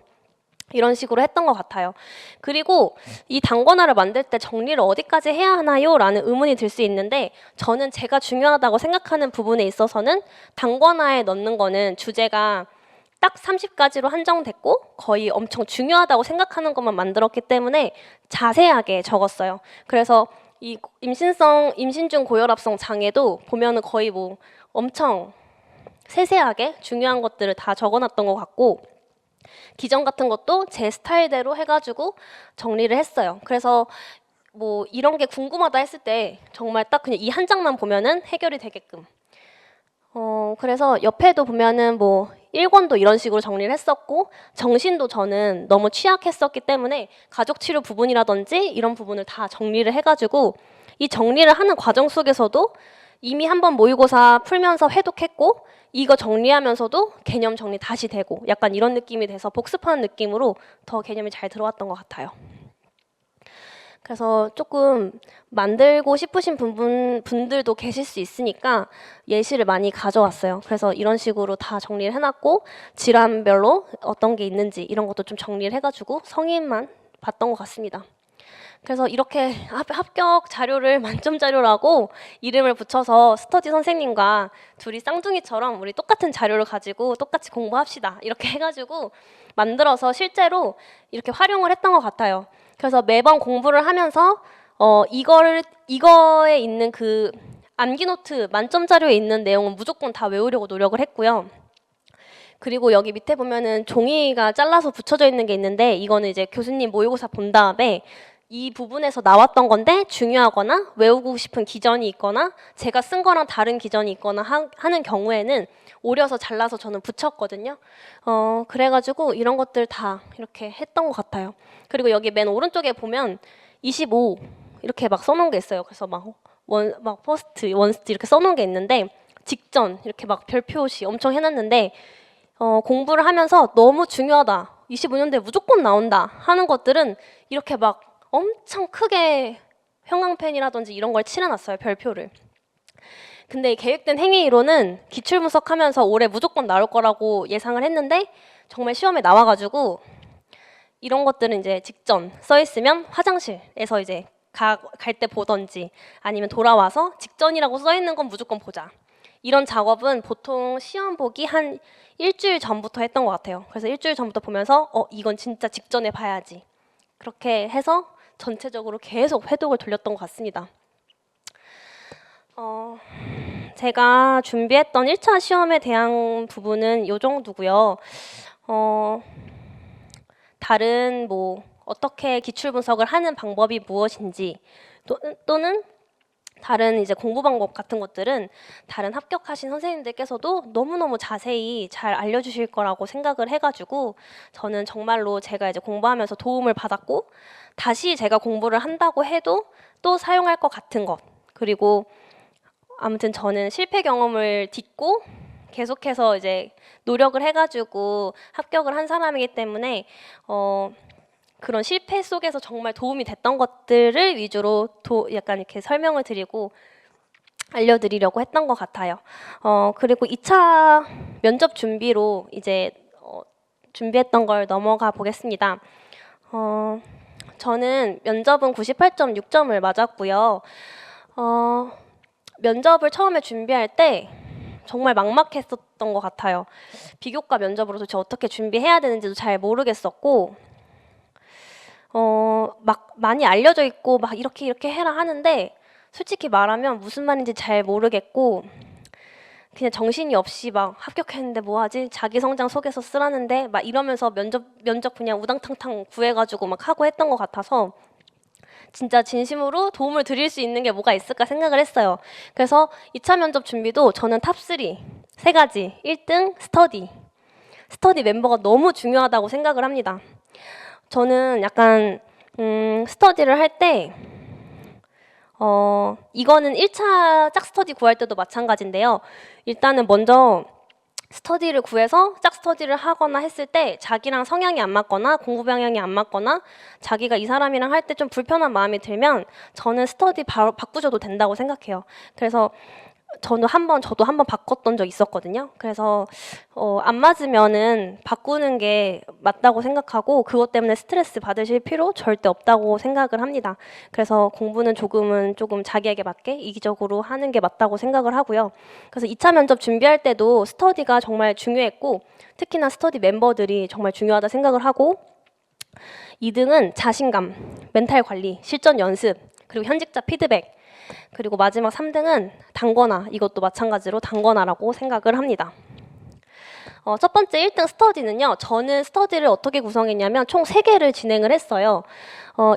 이런 식으로 했던 것 같아요. 그리고 이 단권화를 만들 때 정리를 어디까지 해야 하나요? 라는 의문이 들 수 있는데 저는 제가 중요하다고 생각하는 부분에 있어서는 단권화에 넣는 거는 주제가 딱 30가지로 한정됐고 거의 엄청 중요하다고 생각하는 것만 만들었기 때문에 자세하게 적었어요. 그래서 이 임신 중 고혈압성 장애도 보면은 거의 뭐 엄청 세세하게 중요한 것들을 다 적어놨던 것 같고 기전 같은 것도 제 스타일대로 해가지고 정리를 했어요. 그래서 뭐 이런 게 궁금하다 했을 때 정말 딱 그냥 이 한 장만 보면은 해결이 되게끔. 그래서 옆에도 보면은 뭐 1권도 이런 식으로 정리를 했었고 정신도 저는 너무 취약했었기 때문에 가족치료 부분이라든지 이런 부분을 다 정리를 해가지고 이 정리를 하는 과정 속에서도 이미 한번 모의고사 풀면서 회독했고 이거 정리하면서도 개념 정리 다시 되고 약간 이런 느낌이 돼서 복습하는 느낌으로 더 개념이 잘 들어왔던 것 같아요. 그래서 조금 만들고 싶으신 분들도 계실 수 있으니까 예시를 많이 가져왔어요. 그래서 이런 식으로 다 정리를 해놨고 질환별로 어떤 게 있는지 이런 것도 좀 정리를 해가지고 성인만 봤던 것 같습니다. 그래서 이렇게 합격 자료를 만점 자료라고 이름을 붙여서 스터디 선생님과 둘이 쌍둥이처럼 우리 똑같은 자료를 가지고 똑같이 공부합시다 이렇게 해가지고 만들어서 실제로 이렇게 활용을 했던 것 같아요. 그래서 매번 공부를 하면서 이거에 있는 그 암기 노트 만점 자료에 있는 내용은 무조건 다 외우려고 노력을 했고요. 그리고 여기 밑에 보면은 종이가 잘라서 붙여져 있는 게 있는데 이거는 이제 교수님 모의고사 본 다음에 이 부분에서 나왔던 건데 중요하거나 외우고 싶은 기전이 있거나 제가 쓴 거랑 다른 기전이 있거나 하는 경우에는 오려서 잘라서 저는 붙였거든요. 그래가지고 이런 것들 다 이렇게 했던 것 같아요. 그리고 여기 맨 오른쪽에 보면 25 이렇게 막 써놓은 게 있어요. 그래서 막 퍼스트, 원스트 이렇게 써놓은 게 있는데 직전 이렇게 막 별표시 엄청 해놨는데 공부를 하면서 너무 중요하다. 25년도에 무조건 나온다 하는 것들은 이렇게 막 엄청 크게 형광펜이라든지 이런 걸 칠해놨어요. 별표를. 근데 계획된 행위로는 기출분석하면서 올해 무조건 나올 거라고 예상을 했는데 정말 시험에 나와가지고 이런 것들은 이제 직전 써있으면 화장실에서 이제 갈 때 보던지 아니면 돌아와서 직전이라고 써있는 건 무조건 보자. 이런 작업은 보통 시험 보기 한 일주일 전부터 했던 것 같아요. 그래서 일주일 전부터 보면서 이건 진짜 직전에 봐야지. 그렇게 해서 전체적으로 계속 회독을 돌렸던 것 같습니다. 제가 준비했던 1차 시험에 대한 부분은 이 정도고요. 다른 뭐 어떻게 기출 분석을 하는 방법이 무엇인지 또는 다른 이제 공부 방법 같은 것들은 다른 합격하신 선생님들께서도 너무너무 자세히 잘 알려주실 거라고 생각을 해가지고 저는 정말로 제가 이제 공부하면서 도움을 받았고 다시 제가 공부를 한다고 해도 또 사용할 것 같은 것 그리고 아무튼 저는 실패 경험을 딛고 계속해서 이제 노력을 해가지고 합격을 한 사람이기 때문에 그런 실패 속에서 정말 도움이 됐던 것들을 위주로 약간 이렇게 설명을 드리고 알려드리려고 했던 것 같아요. 그리고 2차 면접 준비로 이제 준비했던 걸 넘어가 보겠습니다. 저는 면접은 98.6점을 맞았고요. 면접을 처음에 준비할 때 정말 막막했었던 것 같아요. 비교과 면접으로 도대체 어떻게 준비해야 되는지도 잘 모르겠었고, 막 많이 알려져 있고 막 이렇게 해라 하는데 솔직히 말하면 무슨 말인지 잘 모르겠고 그냥 정신이 없이 막 합격했는데 뭐하지? 자기 성장 속에서 쓰라는데 막 이러면서 면접 그냥 우당탕탕 구해가지고 막 하고 했던 것 같아서 진짜 진심으로 도움을 드릴 수 있는 게 뭐가 있을까 생각을 했어요. 그래서 2차 면접 준비도 저는 탑3 세 가지 1등 스터디 멤버가 너무 중요하다고 생각을 합니다. 저는 약간 스터디를 할 때 이거는 1차 짝스터디 구할 때도 마찬가지인데요. 일단은 먼저 스터디를 구해서 짝스터디를 하거나 했을 때 자기랑 성향이 안 맞거나 공부 방향이 안 맞거나 자기가 이 사람이랑 할 때 좀 불편한 마음이 들면 저는 스터디 바로 바꾸셔도 된다고 생각해요. 그래서 저도 한번 바꿨던 적 있었거든요. 그래서 안 맞으면은 바꾸는 게 맞다고 생각하고 그것 때문에 스트레스 받으실 필요 절대 없다고 생각을 합니다. 그래서 공부는 조금 자기에게 맞게 이기적으로 하는 게 맞다고 생각을 하고요. 그래서 2차 면접 준비할 때도 스터디가 정말 중요했고 특히나 스터디 멤버들이 정말 중요하다 생각을 하고 2등은 자신감, 멘탈 관리, 실전 연습, 그리고 현직자 피드백 그리고 마지막 3등은 단거나 이것도 마찬가지로 단거나라고 생각을 합니다. 첫 번째 1등 스터디는요. 저는 스터디를 어떻게 구성했냐면 총 3개를 진행을 했어요.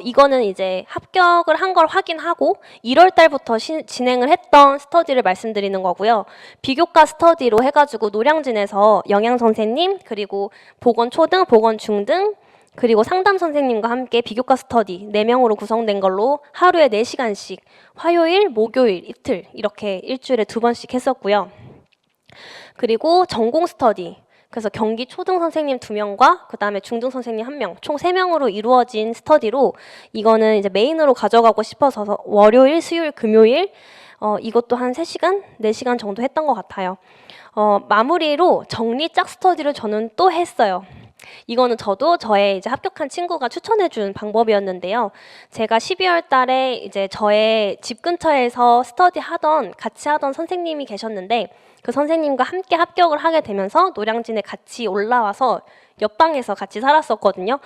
이거는 이제 합격을 한 걸 확인하고 1월 달부터 진행을 했던 스터디를 말씀드리는 거고요. 비교과 스터디로 해가지고 노량진에서 영양 선생님 그리고 보건 초등, 보건 중등 그리고 상담 선생님과 함께 비교과 스터디 4명으로 구성된 걸로 하루에 4시간씩 화요일, 목요일, 이틀 이렇게 일주일에 2번씩 했었고요. 그리고 전공 스터디 그래서 경기 초등 선생님 2명과 그 다음에 중등 선생님 1명 총 3명으로 이루어진 스터디로 이거는 이제 메인으로 가져가고 싶어서 월요일, 수요일, 금요일 이것도 한 3시간, 4시간 정도 했던 것 같아요. 마무리로 정리 짝 스터디를 저는 또 했어요. 이거는 저도 저의 이제 합격한 친구가 추천해준 방법이었는데요. 제가 12월 달에 이제 저의 집 근처에서 같이 하던 선생님이 계셨는데 그 선생님과 함께 합격을 하게 되면서 노량진에 같이 올라와서 옆방에서 같이 살았었거든요.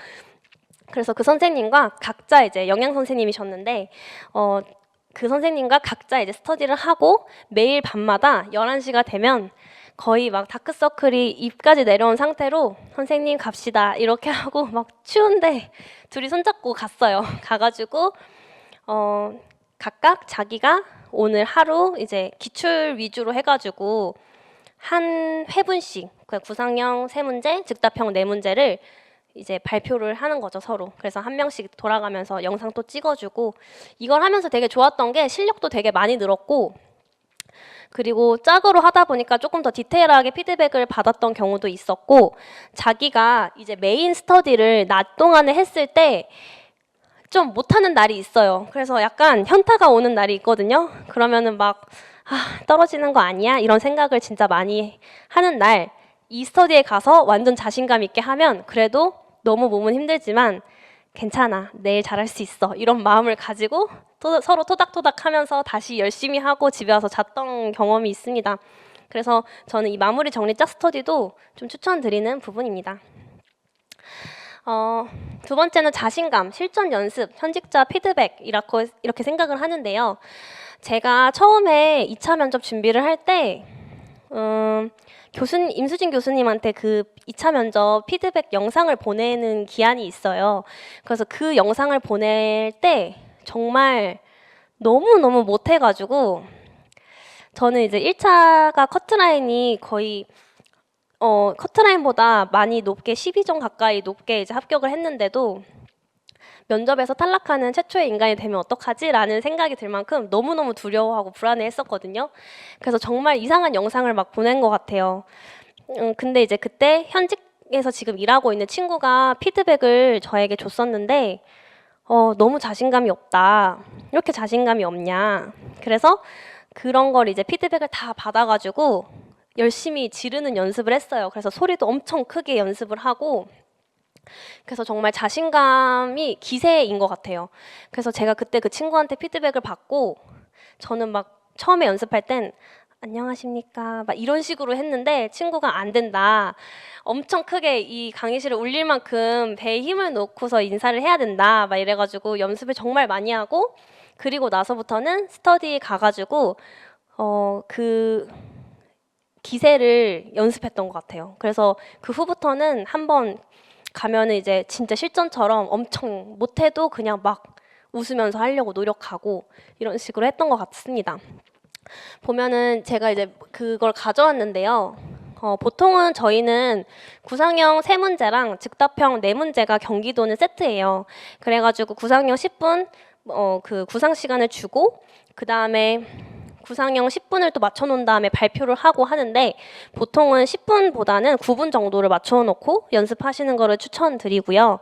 그래서 그 선생님과 각자 이제 영양 선생님이셨는데 그 선생님과 각자 이제 스터디를 하고 매일 밤마다 11시가 되면 거의 막 다크서클이 입까지 내려온 상태로 선생님 갑시다 이렇게 하고 막 추운데 둘이 손잡고 갔어요. 가가지고 각각 자기가 오늘 하루 이제 기출 위주로 해가지고 한 회분씩 구상형 3문제, 즉답형 4문제를 이제 발표를 하는 거죠 서로. 그래서 한 명씩 돌아가면서 영상 또 찍어주고 이걸 하면서 되게 좋았던 게 실력도 되게 많이 늘었고 그리고 짝으로 하다 보니까 조금 더 디테일하게 피드백을 받았던 경우도 있었고 자기가 이제 메인 스터디를 낮 동안에 했을 때 좀 못하는 날이 있어요. 그래서 약간 현타가 오는 날이 있거든요. 그러면은 막 떨어지는 거 아니야? 이런 생각을 진짜 많이 하는 날 이 스터디에 가서 완전 자신감 있게 하면 그래도 너무 몸은 힘들지만 괜찮아, 내일 잘할 수 있어 이런 마음을 가지고 서로 토닥토닥 하면서 다시 열심히 하고 집에 와서 잤던 경험이 있습니다. 그래서 저는 이 마무리 정리 짝 스터디도 좀 추천드리는 부분입니다. 두 번째는 자신감, 실전 연습, 현직자 피드백 이렇게 생각을 하는데요. 제가 처음에 2차 면접 준비를 할 때 임수진 교수님한테 그 2차 면접 피드백 영상을 보내는 기한이 있어요. 그래서 그 영상을 보낼 때 정말 너무너무 못해가지고 저는 이제 1차가 커트라인이 거의 커트라인보다 많이 높게 12점 가까이 높게 이제 합격을 했는데도 면접에서 탈락하는 최초의 인간이 되면 어떡하지? 라는 생각이 들 만큼 너무너무 두려워하고 불안해했었거든요. 그래서 정말 이상한 영상을 막 보낸 것 같아요. 근데 이제 그때 현직에서 지금 일하고 있는 친구가 피드백을 저에게 줬었는데 너무 자신감이 없다. 이렇게 자신감이 없냐. 그래서 그런 걸 이제 피드백을 다 받아가지고 열심히 지르는 연습을 했어요. 그래서 소리도 엄청 크게 연습을 하고, 그래서 정말 자신감이 기세인 것 같아요. 그래서 제가 그때 그 친구한테 피드백을 받고, 저는 막 처음에 연습할 땐 안녕하십니까 막 이런 식으로 했는데 친구가 안 된다. 엄청 크게 이 강의실을 울릴 만큼 배에 힘을 놓고서 인사를 해야 된다. 막 이래가지고 연습을 정말 많이 하고, 그리고 나서부터는 스터디 가가지고 그 기세를 연습했던 것 같아요. 그래서 그 후부터는 한번 가면은 이제 진짜 실전처럼 엄청 못해도 그냥 막 웃으면서 하려고 노력하고 이런 식으로 했던 것 같습니다. 보면은 제가 이제 그걸 가져왔는데요. 보통은 저희는 구상형 3문제랑 즉답형 4문제가 경기도는 세트예요. 그래가지고 구상형 10분 그 구상 시간을 주고, 그 다음에 구상형 10분을 또 맞춰놓은 다음에 발표를 하고 하는데, 보통은 10분보다는 9분 정도를 맞춰놓고 연습하시는 거를 추천드리고요.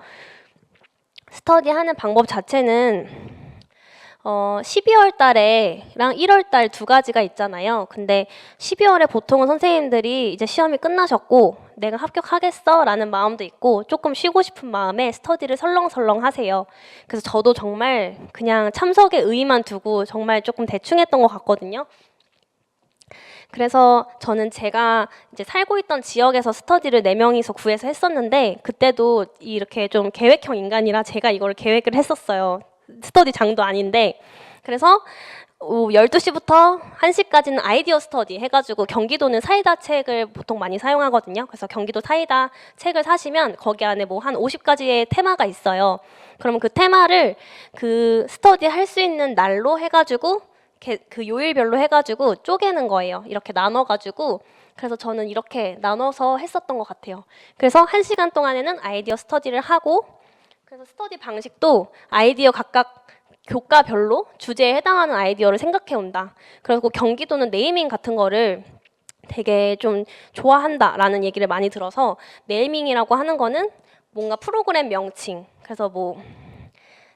스터디하는 방법 자체는 12월 달에랑 1월 달 2가지가 있잖아요. 근데 12월에 보통은 선생님들이 이제 시험이 끝나셨고 내가 합격하겠어 라는 마음도 있고 조금 쉬고 싶은 마음에 스터디를 설렁설렁 하세요. 그래서 저도 정말 그냥 참석의 의의만 두고 정말 조금 대충 했던 것 같거든요. 그래서 저는 제가 이제 살고 있던 지역에서 스터디를 4명이서 구해서 했었는데, 그때도 이렇게 좀 계획형 인간이라 제가 이걸 계획을 했었어요. 스터디 장도 아닌데. 그래서 12시부터 1시까지는 아이디어 스터디 해가지고, 경기도는 사이다 책을 보통 많이 사용하거든요. 그래서 경기도 사이다 책을 사시면 거기 안에 뭐 한 50가지의 테마가 있어요. 그러면 그 테마를 그 스터디 할 수 있는 날로 해가지고 그 요일별로 해가지고 쪼개는 거예요. 이렇게 나눠가지고. 그래서 저는 이렇게 나눠서 했었던 것 같아요. 그래서 1시간 동안에는 아이디어 스터디를 하고, 그래서 스터디 방식도 아이디어 각각 교과별로 주제에 해당하는 아이디어를 생각해 온다. 그리고 경기도는 네이밍 같은 거를 되게 좀 좋아한다라는 얘기를 많이 들어서, 네이밍이라고 하는 거는 뭔가 프로그램 명칭. 그래서 뭐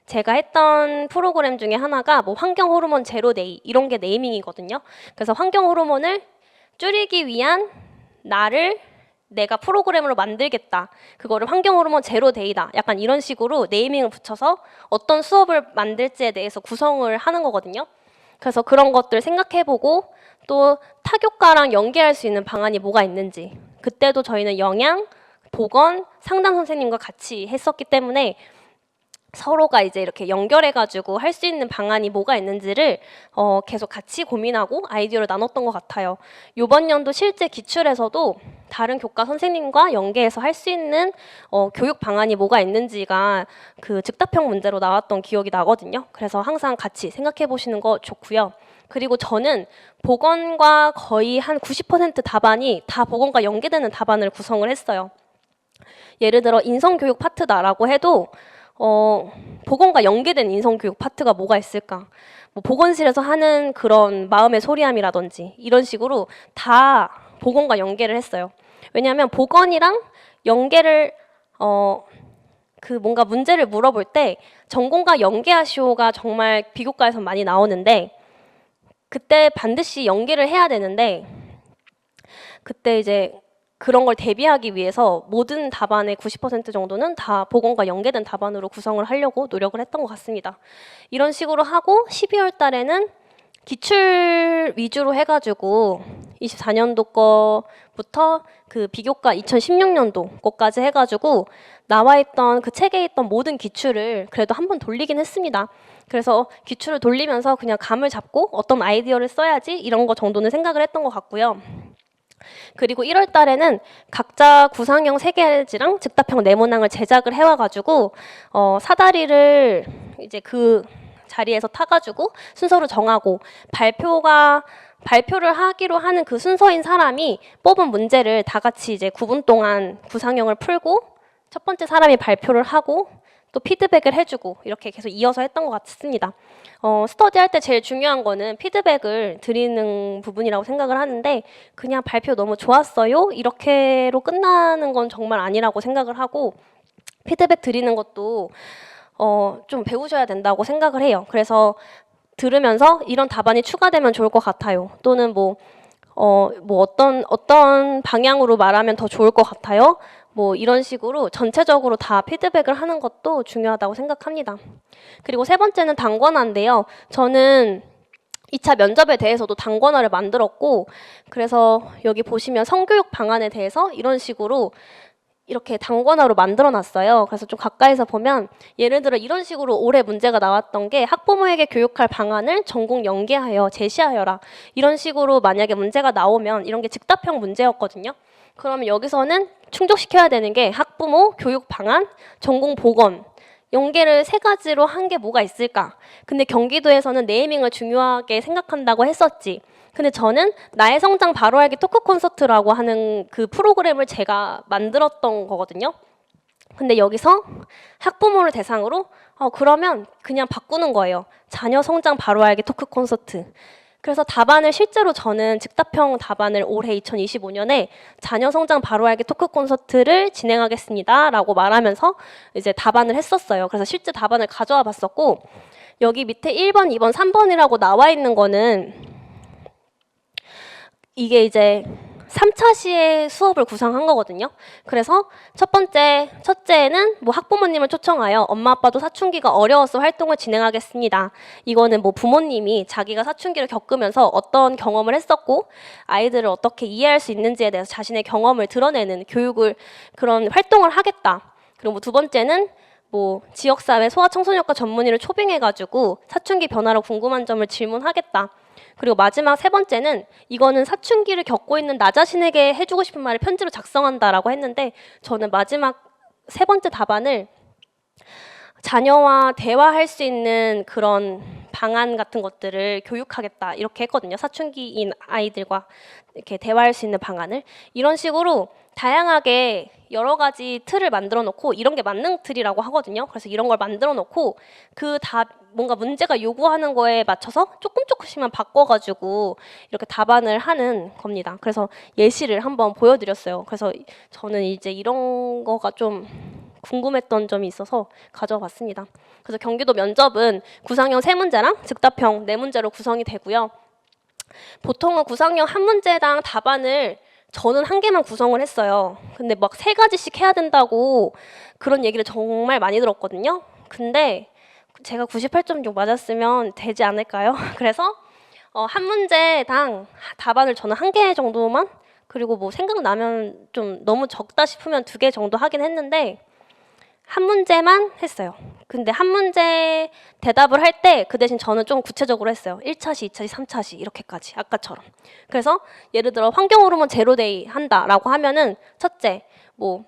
제가 했던 프로그램 중에 하나가 뭐 환경 호르몬 제로 데이 이런 게 네이밍이거든요. 그래서 환경 호르몬을 줄이기 위한 나를 내가 프로그램으로 만들겠다. 그거를 환경 호르몬 제로 데이다. 약간 이런 식으로 네이밍을 붙여서 어떤 수업을 만들지에 대해서 구성을 하는 거거든요. 그래서 그런 것들 생각해보고, 또 타교과랑 연계할 수 있는 방안이 뭐가 있는지, 그때도 저희는 영양, 보건, 상담 선생님과 같이 했었기 때문에 서로가 이제 이렇게 연결해가지고 할 수 있는 방안이 뭐가 있는지를 계속 같이 고민하고 아이디어를 나눴던 것 같아요. 이번 연도 실제 기출에서도 다른 교과 선생님과 연계해서 할 수 있는 교육 방안이 뭐가 있는지가 그 즉답형 문제로 나왔던 기억이 나거든요. 그래서 항상 같이 생각해 보시는 거 좋고요. 그리고 저는 보건과 거의 한 90% 답안이 다 보건과 연계되는 답안을 구성을 했어요. 예를 들어 인성교육 파트다라고 해도 보건과 연계된 인성교육 파트가 뭐가 있을까? 뭐 보건실에서 하는 그런 마음의 소리함이라든지 이런 식으로 다 보건과 연계를 했어요. 왜냐하면 보건이랑 연계를 그 뭔가 문제를 물어볼 때 전공과 연계하시오가 정말 비교과에서 많이 나오는데, 그때 반드시 연계를 해야 되는데, 그때 이제 그런 걸 대비하기 위해서 모든 답안의 90% 정도는 다 보건과 연계된 답안으로 구성을 하려고 노력을 했던 것 같습니다. 이런 식으로 하고 12월 달에는 기출 위주로 해가지고 24년도 거부터 그 비교과 2016년도 거까지 해가지고 나와있던 그 책에 있던 모든 기출을 그래도 한 번 돌리긴 했습니다. 그래서 기출을 돌리면서 그냥 감을 잡고 어떤 아이디어를 써야지 이런 거 정도는 생각을 했던 것 같고요. 그리고 1월 달에는 각자 구상형 3개지랑 즉답형 네모낭을 제작을 해와가지고 사다리를 이제 그 자리에서 타가지고 순서를 정하고, 발표를 하기로 하는 그 순서인 사람이 뽑은 문제를 다 같이 이제 9분 동안 구상형을 풀고, 첫 번째 사람이 발표를 하고 또 피드백을 해주고 이렇게 계속 이어서 했던 것 같습니다. 스터디할 때 제일 중요한 거는 피드백을 드리는 부분이라고 생각을 하는데 그냥 발표 너무 좋았어요 이렇게로 끝나는 건 정말 아니라고 생각을 하고 피드백 드리는 것도 좀 배우셔야 된다고 생각을 해요. 그래서 들으면서 이런 답안이 추가되면 좋을 것 같아요. 또는 뭐 어떤 방향으로 말하면 더 좋을 것 같아요. 뭐 이런 식으로 전체적으로 다 피드백을 하는 것도 중요하다고 생각합니다. 그리고 세 번째는 단권화인데요. 저는 2차 면접에 대해서도 단권화를 만들었고 그래서 여기 보시면 성교육 방안에 대해서 이런 식으로 이렇게 단권화로 만들어 놨어요. 그래서 좀 가까이서 보면 예를 들어 이런 식으로 올해 문제가 나왔던 게 학부모에게 교육할 방안을 전공 연계하여 제시하여라. 이런 식으로 만약에 문제가 나오면 이런 게 즉답형 문제였거든요. 그러면 여기서는 충족시켜야 되는 게 학부모, 교육 방안, 전공 보건 연계를 세 가지로 한 게 뭐가 있을까? 근데 경기도에서는 네이밍을 중요하게 생각한다고 했었지. 근데 저는 나의 성장 바로 알기 토크 콘서트라고 하는 그 프로그램을 제가 만들었던 거거든요. 근데 여기서 학부모를 대상으로 그러면 그냥 바꾸는 거예요. 자녀 성장 바로 알기 토크 콘서트. 그래서 답안을 실제로 저는 즉답형 답안을 올해 2025년에 자녀 성장 바로 알기 토크 콘서트를 진행하겠습니다 라고 말하면서 이제 답안을 했었어요. 그래서 실제 답안을 가져와 봤었고 여기 밑에 1번, 2번, 3번이라고 나와 있는 거는 이게 이제 3차 시에 수업을 구상한 거거든요. 그래서 첫째는 뭐 학부모님을 초청하여 엄마 아빠도 사춘기가 어려워서 활동을 진행하겠습니다. 이거는 뭐 부모님이 자기가 사춘기를 겪으면서 어떤 경험을 했었고 아이들을 어떻게 이해할 수 있는지에 대해서 자신의 경험을 드러내는 교육을 그런 활동을 하겠다. 그리고 뭐 두 번째는 뭐 지역사회 소아청소년과 전문의를 초빙해가지고 사춘기 변화로 궁금한 점을 질문하겠다. 그리고 마지막 세 번째는 이거는 사춘기를 겪고 있는 나 자신에게 해주고 싶은 말을 편지로 작성한다라고 했는데 저는 마지막 세 번째 답안을 자녀와 대화할 수 있는 그런 방안 같은 것들을 교육하겠다 이렇게 했거든요. 사춘기인 아이들과 이렇게 대화할 수 있는 방안을 이런 식으로 다양하게 여러 가지 틀을 만들어 놓고 이런 게 만능 틀이라고 하거든요. 그래서 이런 걸 만들어 놓고 그 답 뭔가 문제가 요구하는 거에 맞춰서 조금씩만 바꿔가지고 이렇게 답안을 하는 겁니다. 그래서 예시를 한번 보여드렸어요. 그래서 저는 이제 이런 거가 좀 궁금했던 점이 있어서 가져와 봤습니다. 그래서 경기도 면접은 구상형 3문제랑 즉답형 4문제로 구성이 되고요. 보통은 구상형 한 문제당 답안을 저는 1개만 구성을 했어요. 근데 막 3가지씩 해야 된다고 그런 얘기를 정말 많이 들었거든요. 근데 제가 98.6 맞았으면 되지 않을까요? 그래서 한 문제당 답안을 저는 1개 정도만 그리고 뭐 생각나면 좀 너무 적다 싶으면 2개 정도 하긴 했는데 한 문제만 했어요. 근데 한 문제 대답을 할 때 그 대신 저는 좀 구체적으로 했어요. 1차시, 2차시, 3차시 이렇게까지 아까처럼. 그래서 예를 들어 환경 호르몬 제로데이 한다라고 하면은 첫째 뭐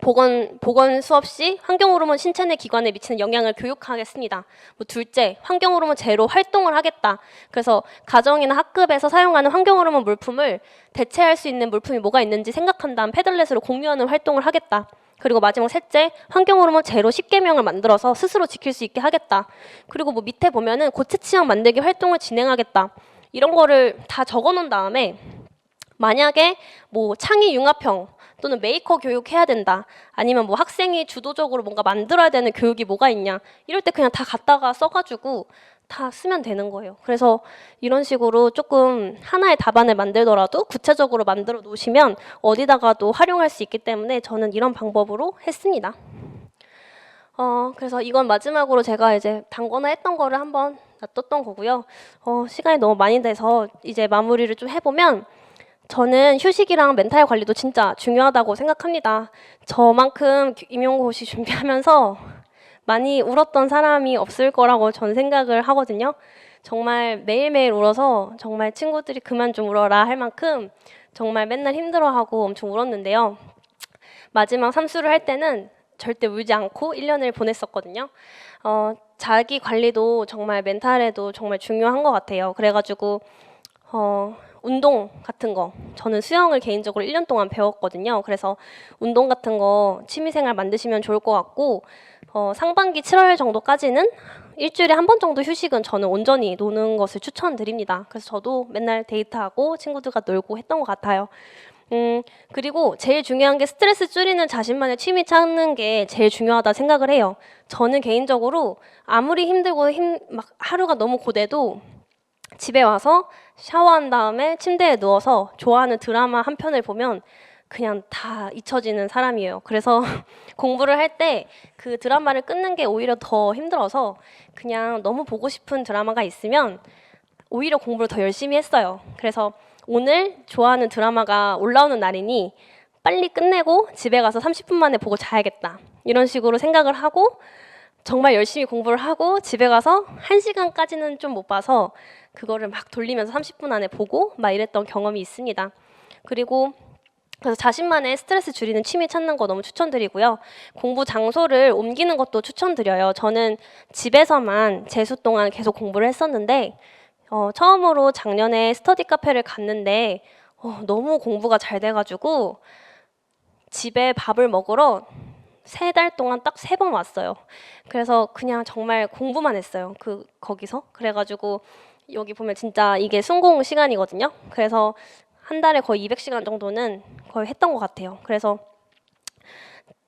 보건 수업 시 환경 호르몬 신체 내 기관에 미치는 영향을 교육하겠습니다. 뭐 둘째, 환경 호르몬 제로 활동을 하겠다. 그래서 가정이나 학급에서 사용하는 환경 호르몬 물품을 대체할 수 있는 물품이 뭐가 있는지 생각한 다음 패들렛으로 공유하는 활동을 하겠다. 그리고 마지막 셋째, 환경 호르몬 제로 10계명을 만들어서 스스로 지킬 수 있게 하겠다. 그리고 뭐 밑에 보면은 고체 치약 만들기 활동을 진행하겠다. 이런 거를 다 적어 놓은 다음에 만약에 뭐 창의 융합형 또는 메이커 교육 해야 된다. 아니면 뭐 학생이 주도적으로 뭔가 만들어야 되는 교육이 뭐가 있냐. 이럴 때 그냥 다 갖다가 써가지고 다 쓰면 되는 거예요. 그래서 이런 식으로 조금 하나의 답안을 만들더라도 구체적으로 만들어 놓으시면 어디다가도 활용할 수 있기 때문에 저는 이런 방법으로 했습니다. 그래서 이건 마지막으로 제가 이제 단권화 했던 거를 한번 놔뒀던 거고요. 시간이 너무 많이 돼서 이제 마무리를 좀 해보면 저는 휴식이랑 멘탈 관리도 진짜 중요하다고 생각합니다. 저만큼 임용고시 준비하면서 많이 울었던 사람이 없을 거라고 전 생각을 하거든요. 정말 매일매일 울어서 정말 친구들이 그만 좀 울어라 할 만큼 정말 맨날 힘들어하고 엄청 울었는데요. 마지막 삼수를 할 때는 절대 울지 않고 1년을 보냈었거든요. 자기 관리도 정말 멘탈에도 정말 중요한 것 같아요. 그래가지고 운동 같은 거 저는 수영을 개인적으로 1년 동안 배웠거든요. 그래서 운동 같은 거 취미생활 만드시면 좋을 것 같고 상반기 7월 정도까지는 일주일에 한 번 정도 휴식은 저는 온전히 노는 것을 추천드립니다. 그래서 저도 맨날 데이트하고 친구들과 놀고 했던 것 같아요. 그리고 제일 중요한 게 스트레스 줄이는 자신만의 취미 찾는 게 제일 중요하다 생각을 해요. 저는 개인적으로 아무리 힘들고 막 하루가 너무 고돼도 집에 와서 샤워한 다음에 침대에 누워서 좋아하는 드라마 한 편을 보면 그냥 다 잊혀지는 사람이에요. 그래서 공부를 할 때 그 드라마를 끊는 게 오히려 더 힘들어서 그냥 너무 보고 싶은 드라마가 있으면 오히려 공부를 더 열심히 했어요. 그래서 오늘 좋아하는 드라마가 올라오는 날이니 빨리 끝내고 집에 가서 30분 만에 보고 자야겠다. 이런 식으로 생각을 하고 정말 열심히 공부를 하고 집에 가서 1시간까지는 좀 못 봐서 그거를 막 돌리면서 30분 안에 보고 막 이랬던 경험이 있습니다. 그리고 그래서 자신만의 스트레스 줄이는 취미 찾는 거 너무 추천드리고요. 공부 장소를 옮기는 것도 추천드려요. 저는 집에서만 재수 동안 계속 공부를 했었는데 처음으로 작년에 스터디 카페를 갔는데 너무 공부가 잘 돼가지고 집에 밥을 먹으러 3달 동안 딱 3번 왔어요. 그래서 그냥 정말 공부만 했어요. 거기서. 그래가지고 여기 보면 진짜 이게 순공 시간이거든요. 그래서 한 달에 거의 200시간 정도는 거의 했던 것 같아요. 그래서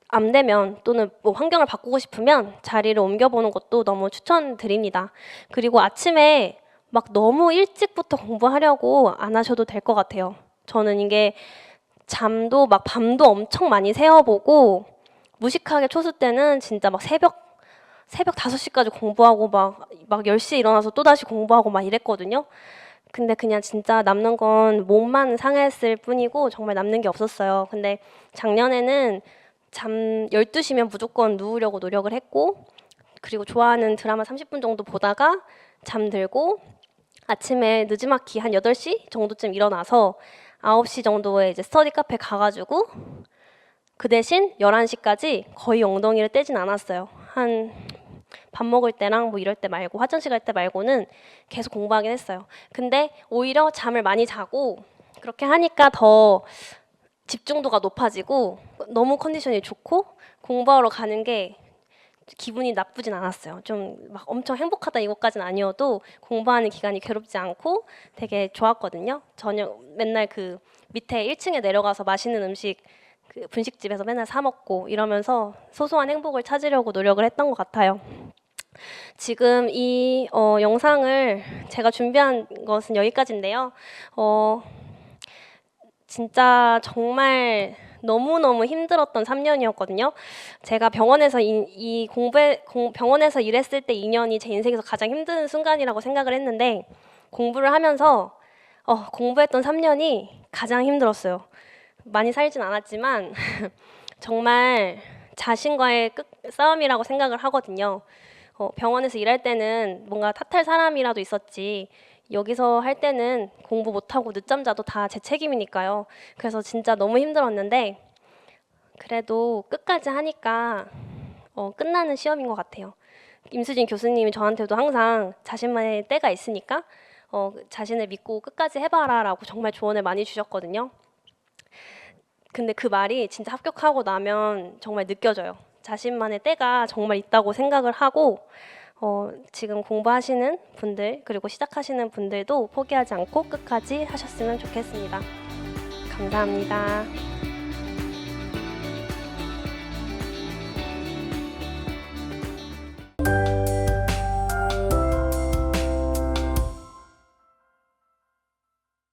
안 되면 또는 뭐 환경을 바꾸고 싶으면 자리를 옮겨보는 것도 너무 추천드립니다. 그리고 아침에 막 너무 일찍부터 공부하려고 안 하셔도 될 것 같아요. 저는 이게 잠도 막 밤도 엄청 많이 새어보고 무식하게 초수 때는 진짜 막 새벽 5시까지 공부하고 막 10시에 일어나서 또다시 공부하고 막 이랬거든요. 근데 그냥 진짜 남는 건 몸만 상했을 뿐이고 정말 남는 게 없었어요. 근데 작년에는 잠 12시면 무조건 누우려고 노력을 했고 그리고 좋아하는 드라마 30분 정도 보다가 잠들고 아침에 느지막이 한 8시 정도쯤 일어나서 9시 정도에 이제 스터디 카페 가가지고 그 대신 11시까지 거의 엉덩이를 떼진 않았어요. 한 밥 먹을 때랑 뭐 이럴 때 말고 화장실 갈 때 말고는 계속 공부하긴 했어요. 근데 오히려 잠을 많이 자고 그렇게 하니까 더 집중도가 높아지고 너무 컨디션이 좋고 공부하러 가는 게 기분이 나쁘진 않았어요. 좀 막 엄청 행복하다 이것까지는 아니어도 공부하는 기간이 괴롭지 않고 되게 좋았거든요. 저녁 맨날 그 밑에 1층에 내려가서 맛있는 음식 그 분식집에서 맨날 사 먹고 이러면서 소소한 행복을 찾으려고 노력을 했던 것 같아요. 지금 이 영상을 제가 준비한 것은 여기까지인데요. 진짜 정말 너무너무 힘들었던 3년이었거든요. 제가 병원에서 병원에서 일했을 때 2년이 제 인생에서 가장 힘든 순간이라고 생각을 했는데 공부를 하면서 공부했던 3년이 가장 힘들었어요. 많이 살진 않았지만 정말 자신과의 싸움이라고 생각을 하거든요. 병원에서 일할 때는 뭔가 탓할 사람이라도 있었지 여기서 할 때는 공부 못하고 늦잠 자도 다 제 책임이니까요. 그래서 진짜 너무 힘들었는데 그래도 끝까지 하니까 끝나는 시험인 것 같아요. 임수진 교수님이 저한테도 항상 자신만의 때가 있으니까 자신을 믿고 끝까지 해봐라 라고 정말 조언을 많이 주셨거든요. 근데 그 말이 진짜 합격하고 나면 정말 느껴져요. 자신만의 때가 정말 있다고 생각을 하고 지금 공부하시는 분들 그리고 시작하시는 분들도 포기하지 않고 끝까지 하셨으면 좋겠습니다. 감사합니다.